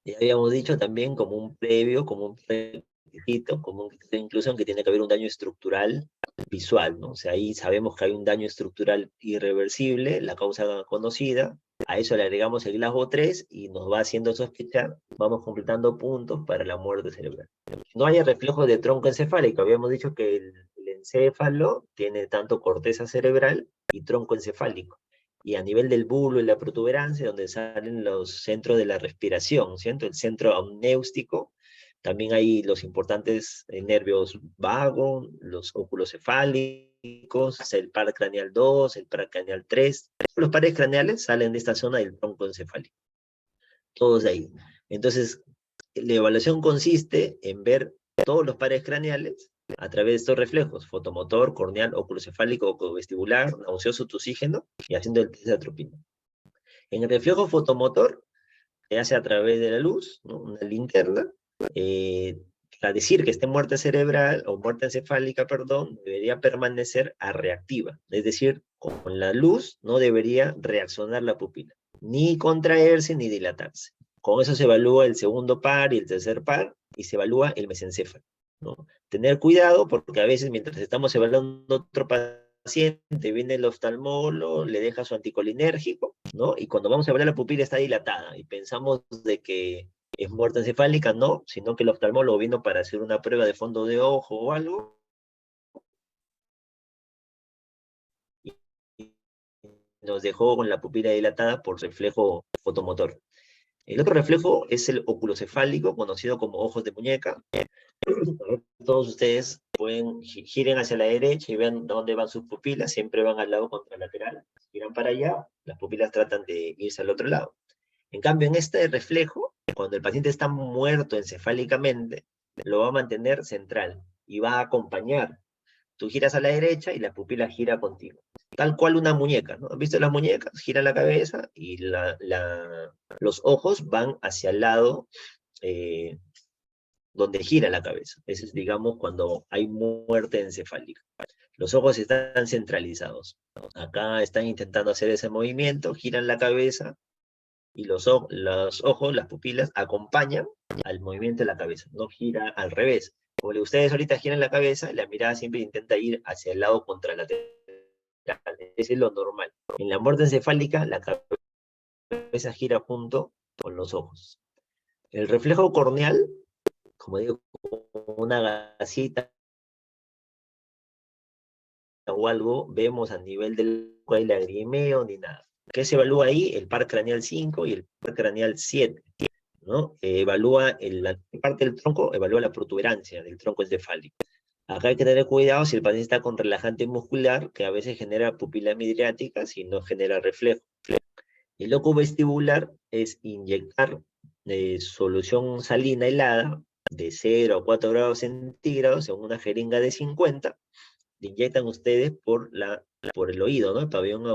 Speaker 1: Ya habíamos dicho también como un previo, como un requisito, como un requisito de inclusión, que tiene que haber un daño estructural visual, ¿no? O sea, ahí sabemos que hay un daño estructural irreversible, la causa conocida. A eso le agregamos el Glasgow 3 y nos va haciendo sospechar, vamos completando puntos para la muerte cerebral. No haya reflejo de tronco encefálico. Habíamos dicho que el encéfalo tiene tanto corteza cerebral y tronco encefálico. Y a nivel del bulbo y la protuberancia, donde salen los centros de la respiración, ¿cierto? El centro amnéustico, también hay los importantes nervios vagos, los óculos cefálicos, el par craneal 2, el par craneal 3. Los pares craneales salen de esta zona del tronco encefálico. Todos de ahí. Entonces, la evaluación consiste en ver todos los pares craneales a través de estos reflejos, fotomotor, corneal, oculocefálico, ocuvestibular, nauseoso, tusígeno, y haciendo el test de atropina. En el reflejo fotomotor, se hace a través de la luz, ¿no? Una linterna. Para decir que esté muerte cerebral o muerte encefálica, perdón, debería permanecer a reactiva. Es decir, con la luz no debería reaccionar la pupila, ni contraerse ni dilatarse. Con eso se evalúa el segundo par y el tercer par, y se evalúa el mesencéfalo, ¿no? Tener cuidado porque a veces mientras estamos evaluando otro paciente, viene el oftalmólogo, le deja su anticolinérgico, ¿no? Y cuando vamos a evaluar la pupila está dilatada, y pensamos de que es muerte encefálica, no, sino que el oftalmólogo vino para hacer una prueba de fondo de ojo o algo, y nos dejó con la pupila dilatada por reflejo fotomotor. El otro reflejo es el oculocefálico, conocido como ojos de muñeca. Todos ustedes giren hacia la derecha y vean dónde van sus pupilas, siempre van al lado contralateral. Si giran para allá, las pupilas tratan de irse al otro lado. En cambio, en este reflejo, cuando el paciente está muerto encefálicamente, lo va a mantener central y va a acompañar. Tú giras a la derecha y la pupila gira contigo. Tal cual una muñeca, ¿no? ¿Has visto las muñecas? Gira la cabeza y los ojos van hacia el lado donde gira la cabeza. Eso es, digamos, cuando hay muerte encefálica. Los ojos están centralizados. Acá están intentando hacer ese movimiento, giran la cabeza y los ojos, las pupilas, acompañan al movimiento de la cabeza, no gira al revés. Como ustedes ahorita giran la cabeza, la mirada siempre intenta ir hacia el lado contralateral. Ese es lo normal. En la muerte encefálica, la cabeza gira junto con los ojos. El reflejo corneal, como digo, una gasita o algo, vemos a nivel del lagrimeo ni nada. ¿Qué se evalúa ahí? El par craneal 5 y el par craneal 7, ¿no? Evalúa la parte del tronco, evalúa la protuberancia del tronco encefálico. Acá hay que tener cuidado si el paciente está con relajante muscular, que a veces genera pupilas midriáticas y no genera reflejo. El ocuvestibular es inyectar solución salina helada de 0 a 4 grados centígrados en una jeringa de 50. Le inyectan ustedes por el oído, ¿no? El pabellón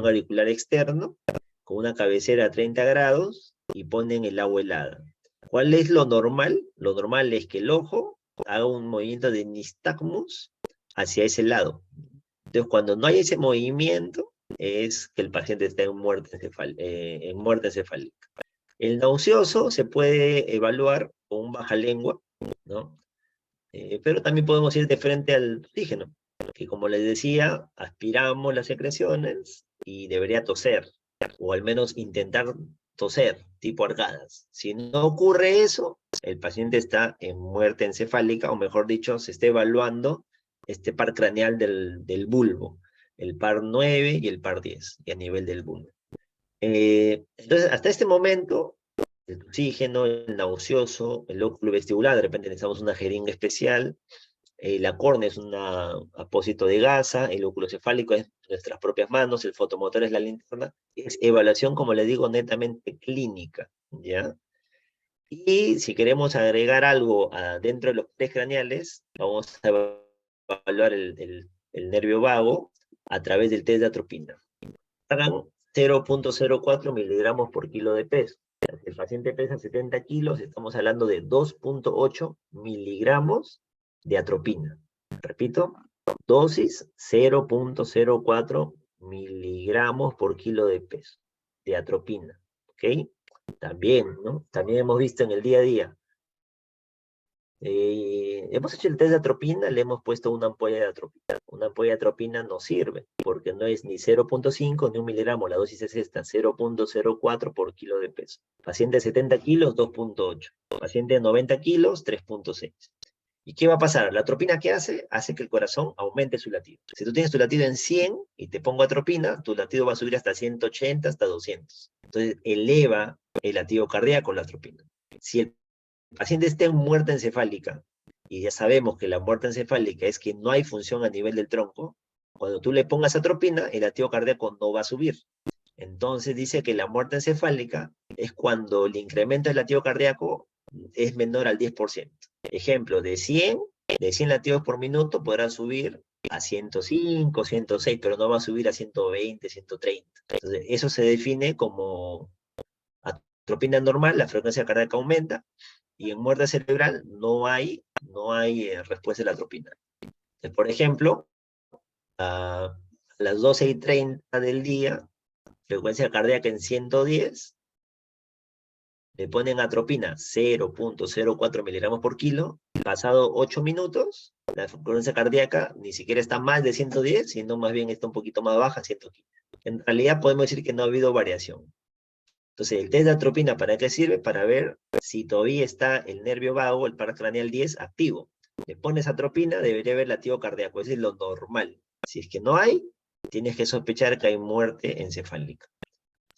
Speaker 1: auricular externo, con una cabecera a 30 grados, y ponen el agua helada. ¿Cuál es lo normal? Lo normal es que el ojo haga un movimiento de nistagmus hacia ese lado. Entonces, cuando no hay ese movimiento, es que el paciente está en muerte encefálica. El nauseoso se puede evaluar con un bajalengua, ¿no? Pero también podemos ir de frente al oxígeno, que como les decía, aspiramos las secreciones y debería toser, o al menos intentar toser, tipo arcadas. Si no ocurre eso, el paciente está en muerte encefálica, o mejor dicho, se está evaluando este par craneal del bulbo, el par 9 y el par 10, y a nivel del bulbo. Entonces, hasta este momento, el oxígeno, el nauseoso, el óculo vestibular, de repente necesitamos una jeringa especial, la córnea es un apósito de gasa, el óculo cefálico es nuestras propias manos, el fotomotor es la linterna, es evaluación, como le digo, netamente clínica, ¿ya? Y si queremos agregar algo dentro de los test craneales, vamos a evaluar el nervio vago a través del test de atropina. Hagan 0.04 miligramos por kilo de peso. Si el paciente pesa 70 kilos, estamos hablando de 2.8 miligramos de atropina. Repito, dosis 0.04 miligramos por kilo de peso de atropina. ¿Ok? También, ¿no? También hemos visto en el día a día. Hemos hecho el test de atropina, le hemos puesto una ampolla de atropina. Una ampolla de atropina no sirve, porque no es ni 0.5 ni 1 miligramo, la dosis es esta, 0.04 por kilo de peso. Paciente de 70 kilos, 2.8. Paciente de 90 kilos, 3.6. ¿Y qué va a pasar? La atropina, ¿qué hace? Hace que el corazón aumente su latido. Si tú tienes tu latido en 100 y te pongo atropina, tu latido va a subir hasta 180, hasta 200. Entonces eleva el latido cardíaco la atropina. Si el paciente está en muerte encefálica, y ya sabemos que la muerte encefálica es que no hay función a nivel del tronco, cuando tú le pongas atropina, el latido cardíaco no va a subir. Entonces dice que la muerte encefálica es cuando el incremento del latido cardíaco es menor al 10%. Ejemplo, de 100 de 100 latidos por minuto podrá subir a 105, 106, pero no va a subir a 120, 130. Entonces, eso se define como atropina normal, la frecuencia cardíaca aumenta, y en muerte cerebral no hay respuesta de la atropina. Entonces, por ejemplo, a las 12:30 del día, frecuencia cardíaca en 110, le ponen atropina 0.04 miligramos por kilo, pasado 8 minutos, la frecuencia cardíaca ni siquiera está más de 110, sino más bien está un poquito más baja, 115. En realidad podemos decir que no ha habido variación. Entonces, el test de atropina, ¿para qué sirve? Para ver si todavía está el nervio vago, el par craneal 10, activo. Le pones atropina, debería haber latido cardíaco, es lo normal. Si es que no hay, tienes que sospechar que hay muerte encefálica.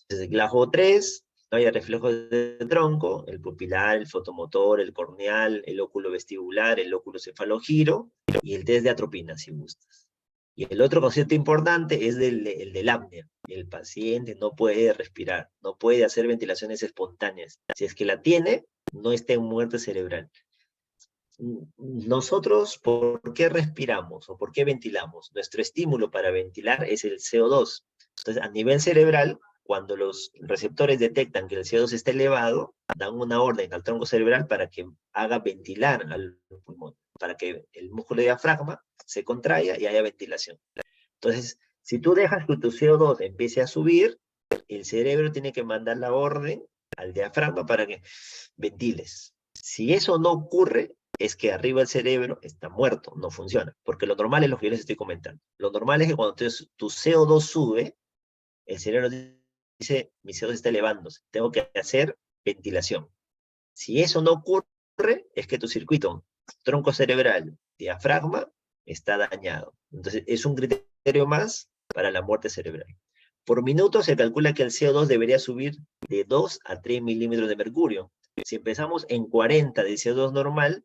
Speaker 1: Entonces, el GLAJO 3, no hay reflejos de tronco, el pupilar, el fotomotor, el corneal, el óculo vestibular, el óculo cefalogiro, y el test de atropina, si gustas. Y el otro concepto importante es el del apnea. El paciente no puede respirar, no puede hacer ventilaciones espontáneas. Si es que la tiene, no está en muerte cerebral. Nosotros, ¿por qué respiramos o por qué ventilamos? Nuestro estímulo para ventilar es el CO2. Entonces, a nivel cerebral, cuando los receptores detectan que el CO2 está elevado, dan una orden al tronco cerebral para que haga ventilar al pulmón, para que el músculo diafragma se contraiga y haya ventilación. Entonces, si tú dejas que tu CO2 empiece a subir, el cerebro tiene que mandar la orden al diafragma para que ventiles. Si eso no ocurre, es que arriba el cerebro está muerto, no funciona. Porque lo normal es lo que yo les estoy comentando. Lo normal es que cuando tu CO2 sube, el cerebro dice, mi CO2 está elevándose, tengo que hacer ventilación. Si eso no ocurre, es que tu circuito tronco cerebral, diafragma, está dañado. Entonces, es un criterio más para la muerte cerebral. Por minuto se calcula que el CO2 debería subir de 2 a 3 milímetros de mercurio. Si empezamos en 40 de CO2 normal,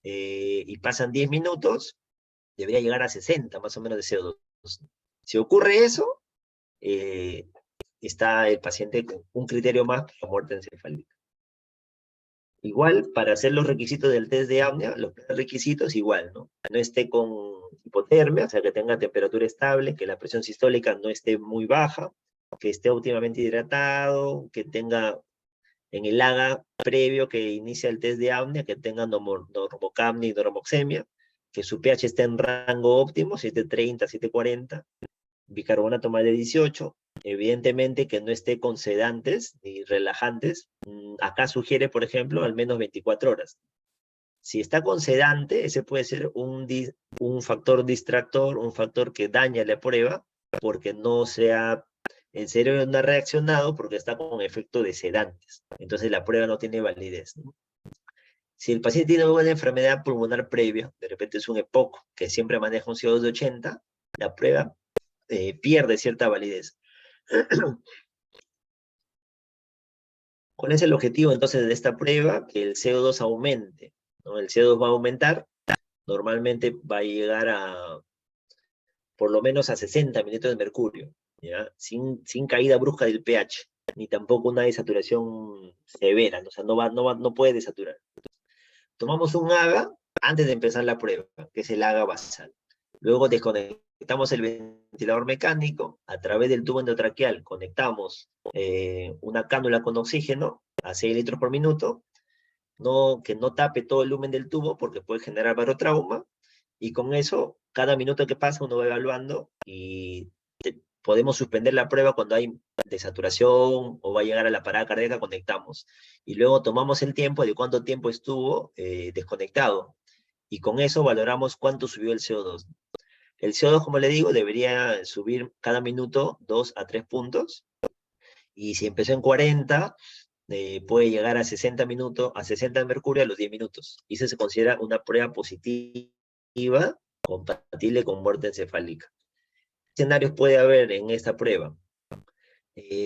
Speaker 1: y pasan 10 minutos, debería llegar a 60 más o menos de CO2. Si ocurre eso, está el paciente con un criterio más para muerte encefálica. Igual, para hacer los requisitos del test de apnea, los requisitos igual, ¿no? No esté con hipotermia, o sea, que tenga temperatura estable, que la presión sistólica no esté muy baja, que esté óptimamente hidratado, que tenga en el AGA previo que inicia el test de apnea, que tenga normocapnia y normoxemia, que su pH esté en rango óptimo, 730, 740, bicarbonato más de 18, evidentemente que no esté con sedantes ni relajantes. Acá sugiere, por ejemplo, al menos 24 horas. Si está con sedante, ese puede ser un factor distractor, un factor que daña la prueba, porque el cerebro no ha reaccionado porque está con efecto de sedantes. Entonces la prueba no tiene validez, ¿no? Si el paciente tiene una enfermedad pulmonar previa, de repente es un EPOC que siempre maneja un CO2 de 80, la prueba pierde cierta validez. ¿Cuál es el objetivo entonces de esta prueba? Que el CO2 aumente, ¿no? El CO2 va a aumentar, normalmente va a llegar a por lo menos a 60 mililitros de mercurio, ¿ya? Sin caída brusca del pH, ni tampoco una desaturación severa, ¿no? O sea, no puede desaturar. Tomamos un AGA antes de empezar la prueba, que es el AGA basal. Luego desconectamos el ventilador mecánico, a través del tubo endotraqueal conectamos una cánula con oxígeno a 6 litros por minuto, que no tape todo el lumen del tubo porque puede generar barotrauma, y con eso, cada minuto que pasa uno va evaluando y podemos suspender la prueba cuando hay desaturación o va a llegar a la parada cardíaca, conectamos. Y luego tomamos el tiempo de cuánto tiempo estuvo desconectado. Y con eso valoramos cuánto subió el CO2. El CO2, como le digo, debería subir cada minuto 2 a 3 puntos. Y si empezó en 40, puede llegar a 60 minutos, a 60 de mercurio a los 10 minutos. Y eso se considera una prueba positiva compatible con muerte encefálica. ¿Qué escenarios puede haber en esta prueba?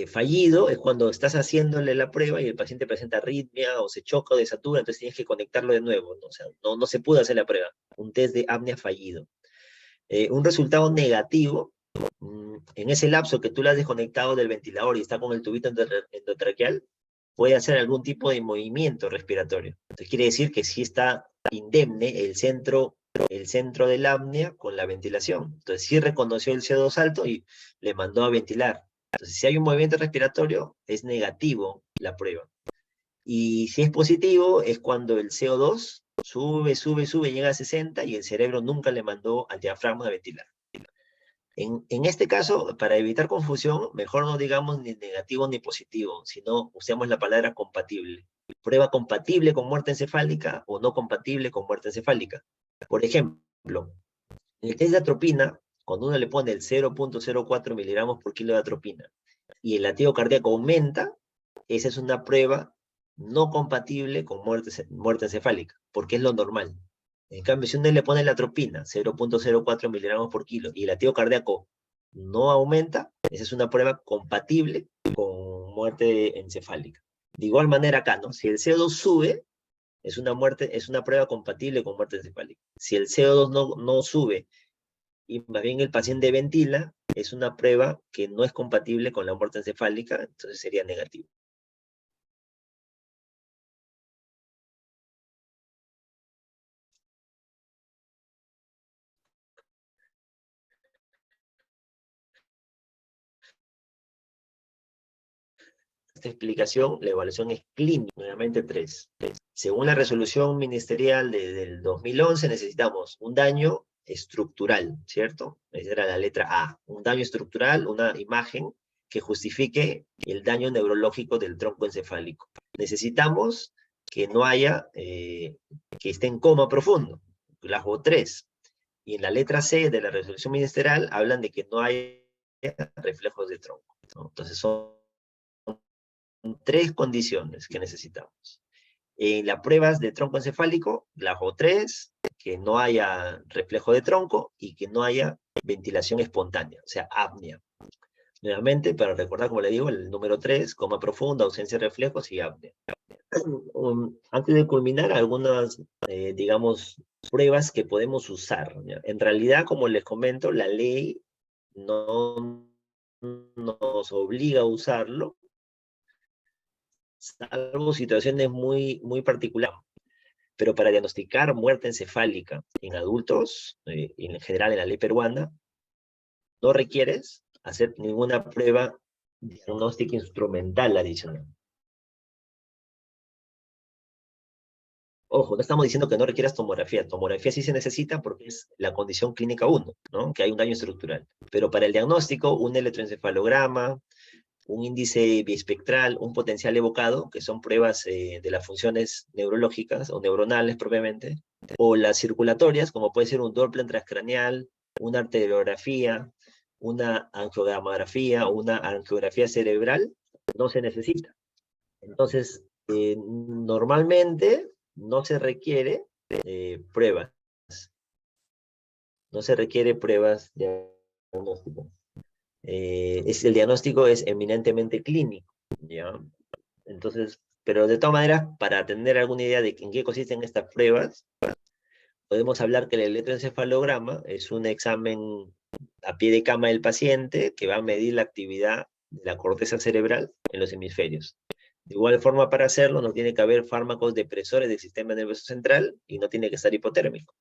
Speaker 1: Fallido es cuando estás haciéndole la prueba y el paciente presenta arritmia o se choca o desatura, entonces tienes que conectarlo de nuevo, ¿no? O sea, no se pudo hacer la prueba. Un test de apnea fallido. Un resultado negativo, en ese lapso que tú lo has desconectado del ventilador y está con el tubito endotraqueal, puede hacer algún tipo de movimiento respiratorio. Entonces quiere decir que sí está indemne el centro del apnea con la ventilación. Entonces sí reconoció el CO2 alto y le mandó a ventilar. Entonces si hay un movimiento respiratorio, es negativo la prueba. Y si es positivo, es cuando el CO2 sube, llega a 60 y el cerebro nunca le mandó al diafragma a ventilar. En este caso, para evitar confusión, mejor no digamos ni negativo ni positivo, sino usemos la palabra compatible. Prueba compatible con muerte encefálica o no compatible con muerte encefálica. Por ejemplo, en el test de atropina, cuando uno le pone el 0.04 miligramos por kilo de atropina y el latido cardíaco aumenta, esa es una prueba no compatible con muerte encefálica, porque es lo normal. En cambio, si uno le pone la atropina, 0.04 miligramos por kilo, y el latido cardíaco no aumenta, esa es una prueba compatible con muerte encefálica. De igual manera acá, ¿no? Si el CO2 sube, es una prueba compatible con muerte encefálica. Si el CO2 no sube y más bien el paciente ventila, es una prueba que no es compatible con la muerte encefálica, entonces sería negativo. Esta explicación, la evaluación es clínica, nuevamente 3. Según la resolución ministerial del 2011, necesitamos un daño estructural, ¿cierto? Esa era la letra A. Un daño estructural, una imagen que justifique el daño neurológico del tronco encefálico. Necesitamos que no haya, que esté en coma profundo, la O3. Y en la letra C de la resolución ministerial hablan de que no haya reflejos de tronco, ¿no? Entonces son 3 condiciones que necesitamos. En las pruebas de tronco encefálico, la O3, que no haya reflejo de tronco y que no haya ventilación espontánea, o sea, apnea. Nuevamente, para recordar, como le digo, el número 3, coma profunda, ausencia de reflejos y apnea. Antes de culminar, algunas, digamos, pruebas que podemos usar, ¿ya? En realidad, como les comento, la ley no nos obliga a usarlo, salvo situaciones muy particulares. Pero para diagnosticar muerte encefálica en adultos, en general en la ley peruana, no requieres hacer ninguna prueba diagnóstica instrumental adicional. Ojo, no estamos diciendo que no requieras tomografía. Tomografía sí se necesita porque es la condición clínica 1, ¿no? Que hay un daño estructural. Pero para el diagnóstico, un electroencefalograma, un índice biespectral, un potencial evocado, que son pruebas de las funciones neurológicas o neuronales propiamente, o las circulatorias, como puede ser un Doppler transcraneal, una arteriografía, una angiografía o una angiografía cerebral, no se necesita. Entonces, normalmente no se requiere pruebas. No se requiere pruebas diagnósticas. El diagnóstico es eminentemente clínico, ¿ya? Entonces, pero de todas maneras, para tener alguna idea de en qué consisten estas pruebas, podemos hablar que el electroencefalograma es un examen a pie de cama del paciente que va a medir la actividad de la corteza cerebral en los hemisferios. De igual forma, para hacerlo, no tiene que haber fármacos depresores del sistema nervioso central y no tiene que estar hipotérmico.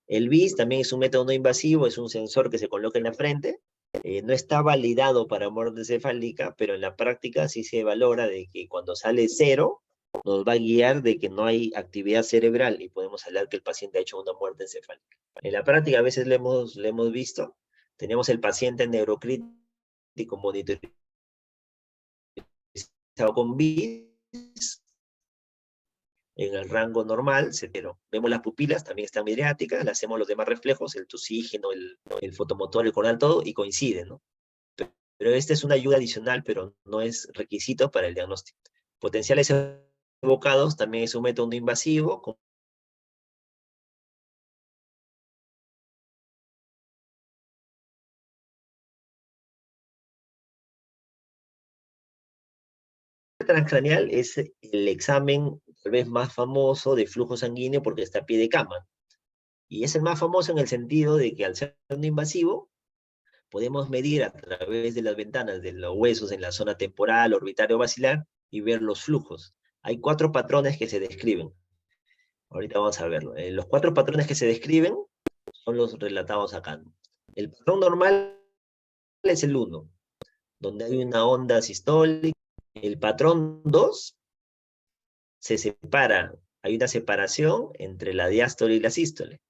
Speaker 1: El BIS también es un método no invasivo, es un sensor que se coloca en la frente. No está validado para muerte encefálica, pero en la práctica sí se valora de que cuando sale 0, nos va a guiar de que no hay actividad cerebral y podemos hablar que el paciente ha hecho una muerte encefálica. En la práctica a veces le hemos visto, tenemos el paciente neurocrítico monitorizado con BIS, en el rango normal, pero vemos las pupilas, también están midriáticas, le hacemos los demás reflejos, el tusígeno, el fotomotor, el coronal, todo, y coincide, ¿no? Pero esta es una ayuda adicional, pero no es requisito para el diagnóstico. Potenciales evocados también es un método no invasivo, con transcraneal es el examen tal vez más famoso de flujo sanguíneo porque está a pie de cama. Y es el más famoso en el sentido de que al ser no invasivo, podemos medir a través de las ventanas de los huesos en la zona temporal, orbital o basilar y ver los flujos. Hay 4 patrones que se describen. Ahorita vamos a verlo. Los 4 patrones que se describen son los relatados acá, ¿no? El patrón normal es el 1, donde hay una onda sistólica. El patrón 2 se separa, hay una separación entre la diástole y la sístole.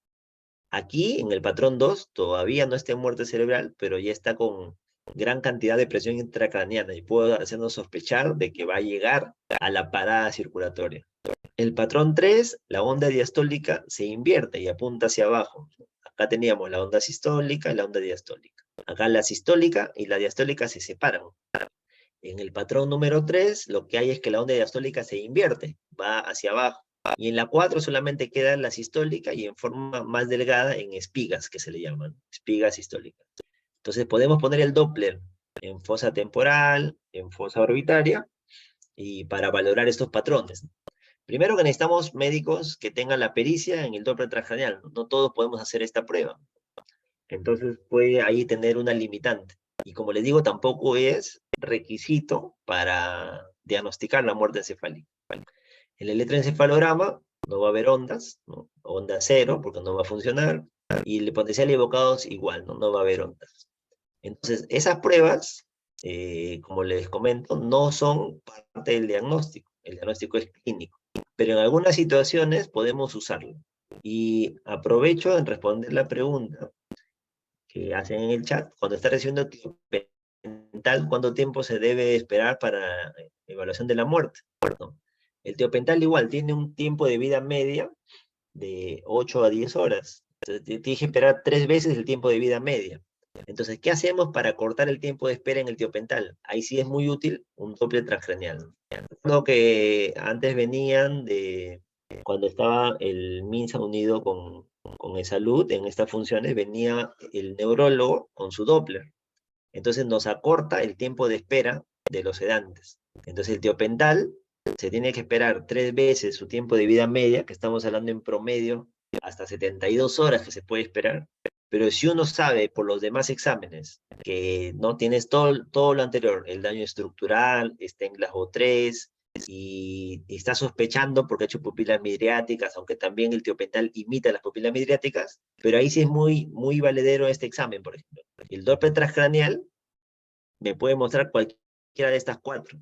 Speaker 1: Aquí, en el patrón 2, todavía no está en muerte cerebral, pero ya está con gran cantidad de presión intracraneana y puede hacernos sospechar de que va a llegar a la parada circulatoria. El patrón 3, la onda diastólica se invierte y apunta hacia abajo. Acá teníamos la onda sistólica y la onda diastólica. Acá la sistólica y la diastólica se separan. En el patrón número 3, lo que hay es que la onda diastólica se invierte, va hacia abajo. Y en la 4 solamente queda la sistólica y en forma más delgada en espigas, que se le llaman, espigas sistólicas. Entonces podemos poner el Doppler en fosa temporal, en fosa orbitaria, y para valorar estos patrones. Primero que necesitamos médicos que tengan la pericia en el Doppler transcranial. No todos podemos hacer esta prueba. Entonces puede ahí tener una limitante. Y como les digo, tampoco es requisito para diagnosticar la muerte encefálica. En el electroencefalograma no va a haber ondas, ¿no? Onda cero, porque no va a funcionar, y el potencial evocados igual, ¿no? No va a haber ondas. Entonces, esas pruebas, como les comento, no son parte del diagnóstico. El diagnóstico es clínico. Pero en algunas situaciones podemos usarlo. Y aprovecho en responder la pregunta que hacen en el chat. Cuando está recibiendo tiopental, ¿cuánto tiempo se debe esperar para evaluación de la muerte? ¿No? El tiopental igual tiene un tiempo de vida media de 8 a 10 horas. Entonces, tienes que esperar 3 veces el tiempo de vida media. Entonces, ¿qué hacemos para cortar el tiempo de espera en el tiopental? Ahí sí es muy útil un Doppler transcranial. Lo que antes venían de cuando estaba el MINSA unido con el Salud en estas funciones, venía el neurólogo con su Doppler. Entonces nos acorta el tiempo de espera de los sedantes. Entonces el tiopental se tiene que esperar 3 veces su tiempo de vida media, que estamos hablando en promedio hasta 72 horas que se puede esperar. Pero si uno sabe por los demás exámenes que no tienes todo lo anterior, el daño estructural, está en GLASO 3, y está sospechando porque ha hecho pupilas midriáticas, aunque también el tiopental imita las pupilas midriáticas, pero ahí sí es muy valedero este examen, por ejemplo. El Doppler transcranial me puede mostrar cualquiera de estas 4.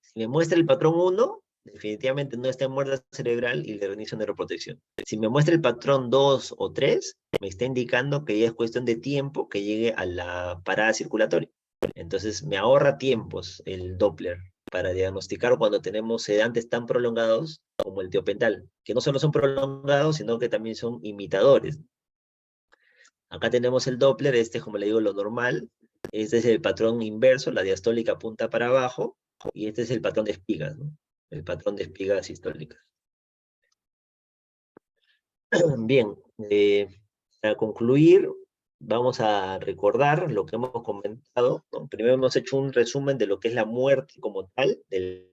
Speaker 1: Si me muestra el patrón 1, definitivamente no está en muerte cerebral y le reinicio neuroprotección. Si me muestra el patrón 2 o 3, me está indicando que ya es cuestión de tiempo que llegue a la parada circulatoria. Entonces me ahorra tiempos el Doppler para diagnosticar cuando tenemos sedantes tan prolongados como el tiopental, que no solo son prolongados, sino que también son imitadores. Acá tenemos el Doppler, este es como le digo lo normal, este es el patrón inverso, la diastólica apunta para abajo, y este es el patrón de espigas, ¿no? El patrón de espigas sistólicas. Bien, para concluir, vamos a recordar lo que hemos comentado, ¿no? Primero hemos hecho un resumen de lo que es la muerte como tal, del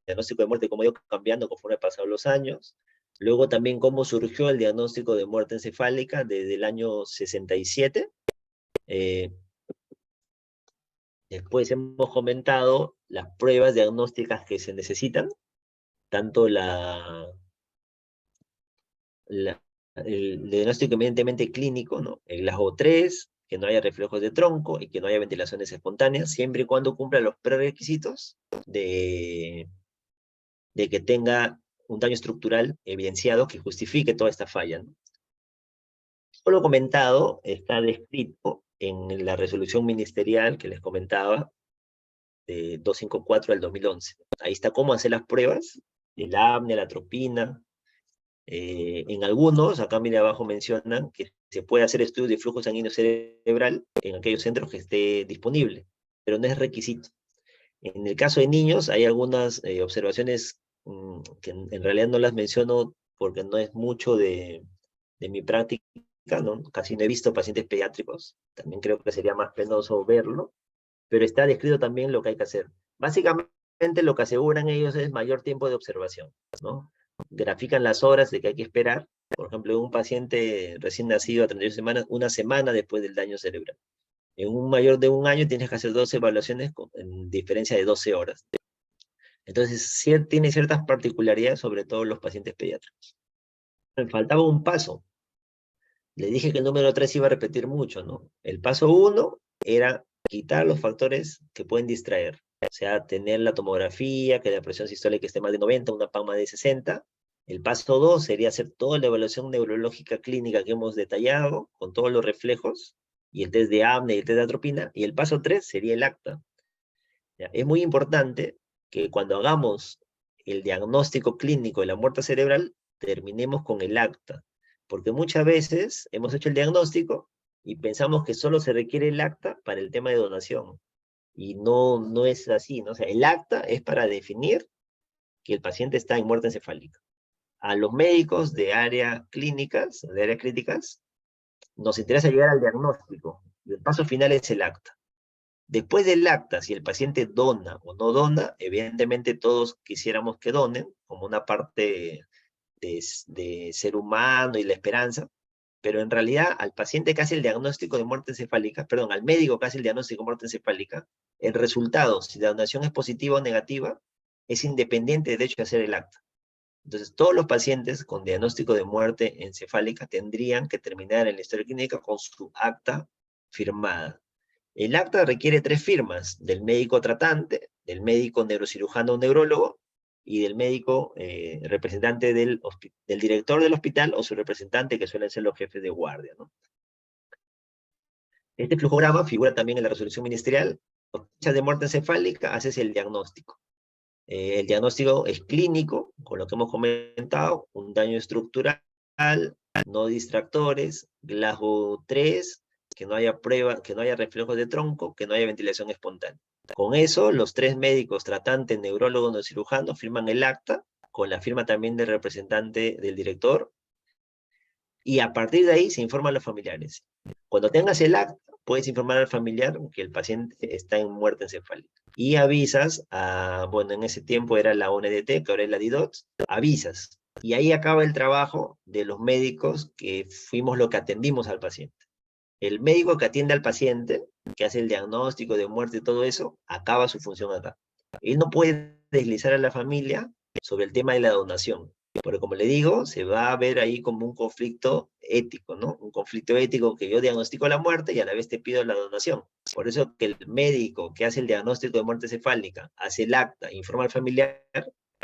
Speaker 1: diagnóstico de muerte, cómo ha ido cambiando conforme han pasado los años. Luego también cómo surgió el diagnóstico de muerte encefálica desde el año 67. Después hemos comentado las pruebas diagnósticas que se necesitan, tanto el diagnóstico evidentemente clínico, ¿no? El GLASO 3, que no haya reflejos de tronco y que no haya ventilaciones espontáneas, siempre y cuando cumpla los prerequisitos de que tenga un daño estructural evidenciado que justifique toda esta falla, ¿no? Todo lo comentado está descrito en la resolución ministerial que les comentaba, de 254 al 2011. Ahí está cómo hacer las pruebas, el apnea, la atropina. En algunos, acá mira abajo mencionan que se puede hacer estudios de flujo sanguíneo cerebral en aquellos centros que esté disponible, pero no es requisito. En el caso de niños, hay algunas observaciones que en realidad no las menciono porque no es mucho de mi práctica, ¿no? Casi no he visto pacientes pediátricos, también creo que sería más penoso verlo, pero está descrito también lo que hay que hacer. Básicamente lo que aseguran ellos es mayor tiempo de observación, ¿no? Grafican las horas de que hay que esperar, por ejemplo, un paciente recién nacido a 38 semanas, una semana después del daño cerebral. En un mayor de un año tienes que hacer 12 evaluaciones en diferencia de 12 horas. Entonces, sí, tiene ciertas particularidades, sobre todo los pacientes pediátricos. Me faltaba un paso. Le dije que el número 3 iba a repetir mucho, ¿no? El paso 1 era quitar los factores que pueden distraer. O sea, tener la tomografía, que la presión sistólica esté más de 90, una PAM más de 60. El paso 2 sería hacer toda la evaluación neurológica clínica que hemos detallado, con todos los reflejos, y el test de apnea y el test de atropina. Y el paso 3 sería el acta. ¿Ya? Es muy importante que cuando hagamos el diagnóstico clínico de la muerte cerebral, terminemos con el acta, porque muchas veces hemos hecho el diagnóstico y pensamos que solo se requiere el acta para el tema de donación, y no es así, ¿no? O sea, el acta es para definir que el paciente está en muerte encefálica. A los médicos de área clínicas, de áreas críticas, nos interesa llegar al diagnóstico, y el paso final es el acta. Después del acta, si el paciente dona o no dona, evidentemente todos quisiéramos que donen, como una parte de ser humano y la esperanza, pero en realidad al paciente que hace el diagnóstico de muerte encefálica, perdón, al médico que hace el diagnóstico de muerte encefálica, el resultado, si la donación es positiva o negativa, es independiente del hecho de hacer el acta. Entonces, todos los pacientes con diagnóstico de muerte encefálica tendrían que terminar en la historia clínica con su acta firmada. El acta requiere 3 firmas, del médico tratante, del médico neurocirujano o neurólogo, y del médico representante del director del hospital o su representante, que suelen ser los jefes de guardia, ¿no? Este flujograma figura también en la resolución ministerial. Fecha de muerte encefálica, haces el diagnóstico. El diagnóstico es clínico, con lo que hemos comentado, un daño estructural, no distractores, Glasgow 3, que no haya prueba, que no haya reflejos de tronco, que no haya ventilación espontánea. Con eso, los 3 médicos tratantes, neurólogos, no cirujanos, firman el acta, con la firma también del representante del director, y a partir de ahí se informan a los familiares. Cuando tengas el acta, puedes informar al familiar que el paciente está en muerte encefálica. Y avisas bueno, en ese tiempo era la ONDT, que ahora es la DIDOTS, avisas. Y ahí acaba el trabajo de los médicos que fuimos los que atendimos al paciente. El médico que atiende al paciente, que hace el diagnóstico de muerte y todo eso, acaba su función acá. Él no puede deslizar a la familia sobre el tema de la donación, porque como le digo, se va a ver ahí como un conflicto ético, ¿no? Un conflicto ético que yo diagnostico la muerte y a la vez te pido la donación. Por eso que el médico que hace el diagnóstico de muerte cefálica, hace el acta, informa al familiar,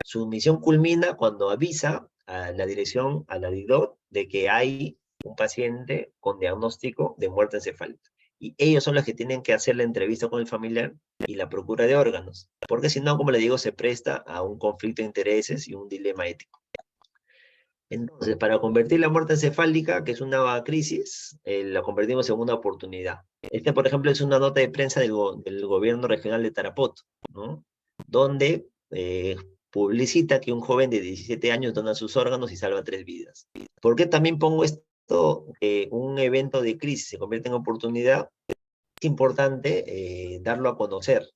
Speaker 1: su misión culmina cuando avisa a la dirección, a la DIDOT, de que hay un paciente con diagnóstico de muerte encefálica. Y ellos son los que tienen que hacer la entrevista con el familiar y la procura de órganos, porque si no, como le digo, se presta a un conflicto de intereses y un dilema ético. Entonces, para convertir la muerte encefálica, que es una crisis, la convertimos en una oportunidad. Esta, por ejemplo, es una nota de prensa del gobierno regional de Tarapoto, ¿no? Donde publicita que un joven de 17 años dona sus órganos y salva 3 vidas. ¿Por qué también pongo esto? Un evento de crisis se convierte en oportunidad. Es importante darlo a conocer.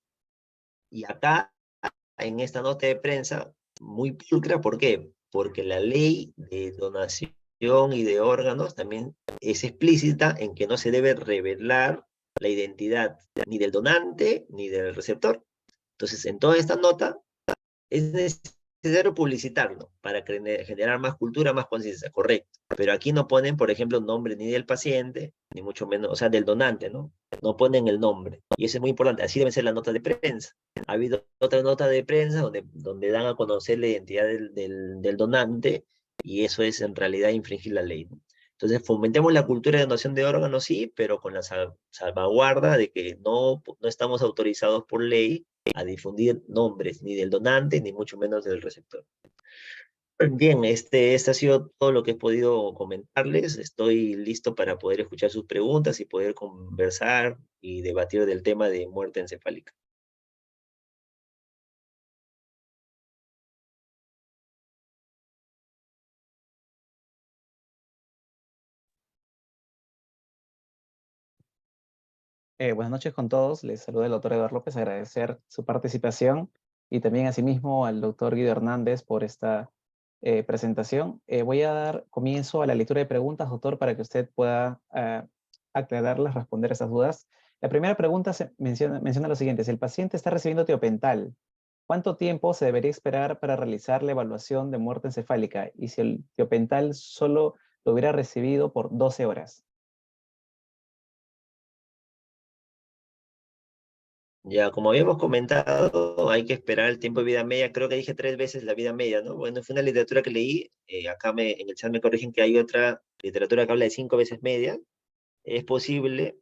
Speaker 1: Y acá, en esta nota de prensa, muy pulcra, ¿por qué? Porque la ley de donación y de órganos también es explícita en que no se debe revelar la identidad ni del donante ni del receptor. Entonces, en toda esta nota es necesario publicitarlo para generar más cultura, más conciencia, correcto. Pero aquí no ponen, por ejemplo, nombre ni del paciente, ni mucho menos, o sea, del donante, ¿no? No ponen el nombre. Y eso es muy importante. Así deben ser las notas de prensa. Ha habido otra nota de prensa donde dan a conocer la identidad del donante, y eso es en realidad infringir la ley, ¿no? Entonces, fomentemos la cultura de donación de órganos, sí, pero con la salvaguarda de que no estamos autorizados por ley a difundir nombres ni del donante, ni mucho menos del receptor. Bien, este ha sido todo lo que he podido comentarles. Estoy listo para poder escuchar sus preguntas y poder conversar y debatir del tema de muerte encefálica.
Speaker 2: Buenas noches con todos. Les saluda el doctor Eduardo López. Agradecer su participación y también asimismo al doctor Guido Hernández por esta presentación. Voy a dar comienzo a la lectura de preguntas, doctor, para que usted pueda aclararlas, responder esas dudas. La primera pregunta menciona lo siguiente: si el paciente está recibiendo tiopental ¿cuánto tiempo se debería esperar para realizar la evaluación de muerte encefálica? Y si el tiopental solo lo hubiera recibido por 12 horas.
Speaker 1: Ya, como habíamos comentado, hay que esperar el tiempo de vida media. Creo que dije 3 veces la vida media, ¿no? Bueno, fue una literatura que leí. En el chat me corrigen que hay otra literatura que habla de 5 veces media. Es posible,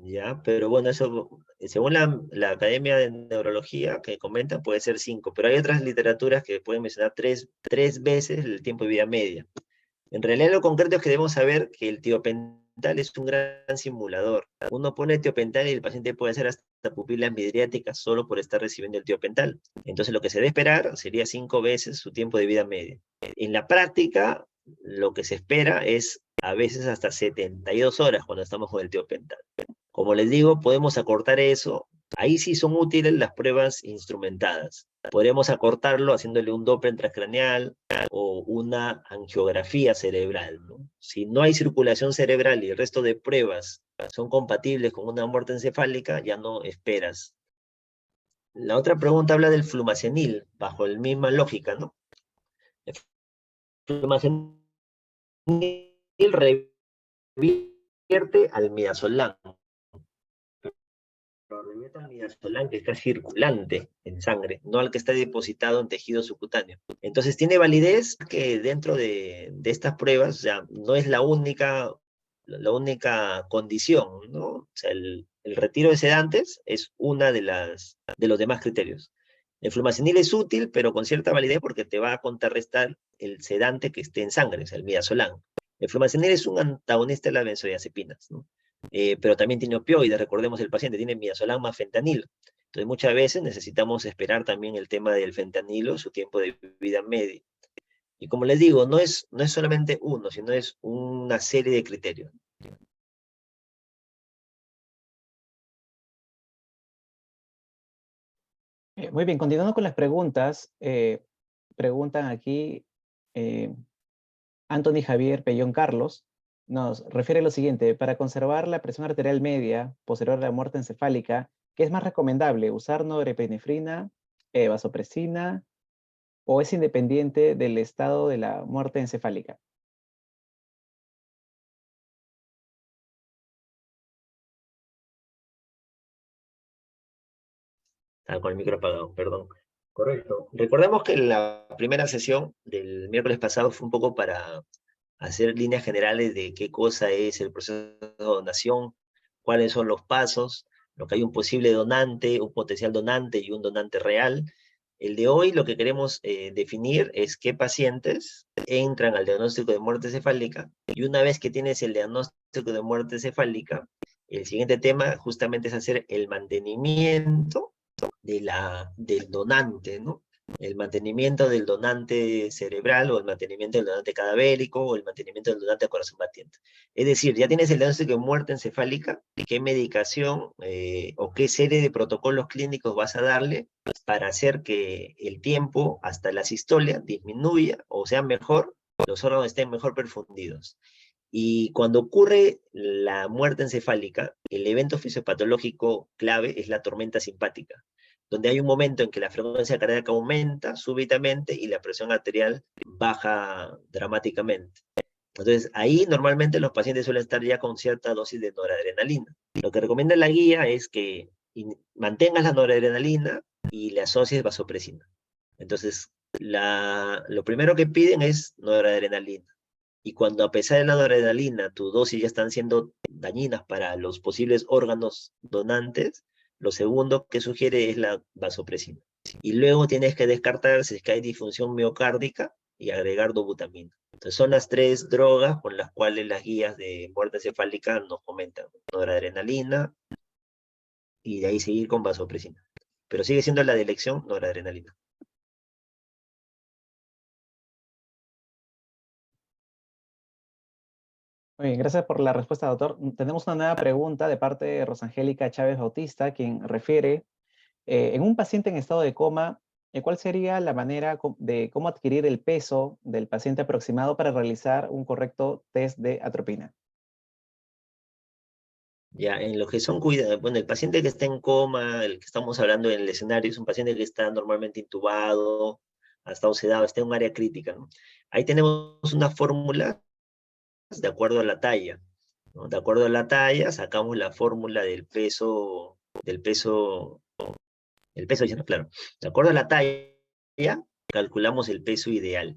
Speaker 1: ya, pero bueno, eso, según la Academia de Neurología que comenta, puede ser 5. Pero hay otras literaturas que pueden mencionar tres veces el tiempo de vida media. En realidad lo concreto es que debemos saber que el tiopental es un gran simulador. Uno pone tiopental y el paciente puede hacer hasta pupilas midriáticas solo por estar recibiendo el tiopental. Entonces lo que se debe esperar sería 5 veces su tiempo de vida media. En la práctica, lo que se espera es a veces hasta 72 horas cuando estamos con el tiopental. Como les digo, podemos acortar eso. Ahí sí son útiles las pruebas instrumentadas. Podemos acortarlo haciéndole un Doppler transcraneal o una angiografía cerebral, ¿no? Si no hay circulación cerebral y el resto de pruebas son compatibles con una muerte encefálica, ya no esperas. La otra pregunta habla del flumacenil, bajo la misma lógica, ¿no? El flumacenil revierte al midazolam, pero revierte al midazolam que está circulante en sangre, no al que está depositado en tejido subcutáneo. Entonces tiene validez que dentro de estas pruebas ya no es la única condición, ¿no? O sea, el retiro de sedantes es una de los demás criterios. El flumacenil es útil, pero con cierta validez porque te va a contrarrestar el sedante que esté en sangre, o sea, el midazolam. El flumacenil es un antagonista de las benzodiazepinas, ¿no? Pero también tiene opioides, recordemos el paciente tiene midazolam más fentanilo. Entonces muchas veces necesitamos esperar también el tema del fentanilo, su tiempo de vida medio. Y como les digo, no es solamente uno, sino es una serie de criterios.
Speaker 2: Muy bien, continuando con las preguntas, preguntan aquí eh, Anthony Javier Pellón Carlos, nos refiere lo siguiente: para conservar la presión arterial media posterior a la muerte encefálica, ¿qué es más recomendable? ¿Usar norepinefrina, vasopresina o es independiente del estado de la muerte encefálica?
Speaker 1: Con el micro apagado, perdón. Correcto. Recordemos que la primera sesión del miércoles pasado fue un poco para hacer líneas generales de qué cosa es el proceso de donación, cuáles son los pasos, lo que hay un posible donante, un potencial donante y un donante real. El de hoy lo que queremos definir es qué pacientes entran al diagnóstico de muerte cefálica y una vez que tienes el diagnóstico de muerte cefálica, el siguiente tema justamente es hacer el mantenimiento del donante, ¿no? El mantenimiento del donante cerebral o el mantenimiento del donante cadavérico o el mantenimiento del donante a corazón batiente. Es decir, ya tienes el diagnóstico de muerte encefálica, qué medicación o qué serie de protocolos clínicos vas a darle para hacer que el tiempo hasta la sistolia disminuya o sea mejor, los órganos estén mejor perfundidos. Y cuando ocurre la muerte encefálica, el evento fisiopatológico clave es la tormenta simpática, donde hay un momento en que la frecuencia cardíaca aumenta súbitamente y la presión arterial baja dramáticamente. Entonces, ahí normalmente los pacientes suelen estar ya con cierta dosis de noradrenalina. Lo que recomienda la guía es que mantengas la noradrenalina y le asocies vasopresina. Entonces, lo primero que piden es noradrenalina. Y cuando a pesar de la noradrenalina, tu dosis ya están siendo dañinas para los posibles órganos donantes, lo segundo que sugiere es la vasopresina. Y luego tienes que descartar si es que hay disfunción miocárdica y agregar dobutamina. Entonces son las tres drogas con las cuales las guías de muerte encefálica nos comentan. Noradrenalina y de ahí seguir con vasopresina. Pero sigue siendo la de elección noradrenalina.
Speaker 2: Muy bien, gracias por la respuesta, doctor. Tenemos una nueva pregunta de parte de Rosangélica Chávez Bautista, quien refiere, en un paciente en estado de coma, ¿cuál sería la manera de cómo adquirir el peso del paciente aproximado para realizar un correcto test de atropina?
Speaker 1: Ya, en lo que son cuidados, bueno, el paciente que está en coma, el que estamos hablando en el escenario, es un paciente que está normalmente intubado, ha estado sedado, está en un área crítica, ¿no? Ahí tenemos una fórmula de acuerdo a la talla, ¿no? De acuerdo a la talla, sacamos la fórmula el peso, claro. De acuerdo a la talla, calculamos el peso ideal.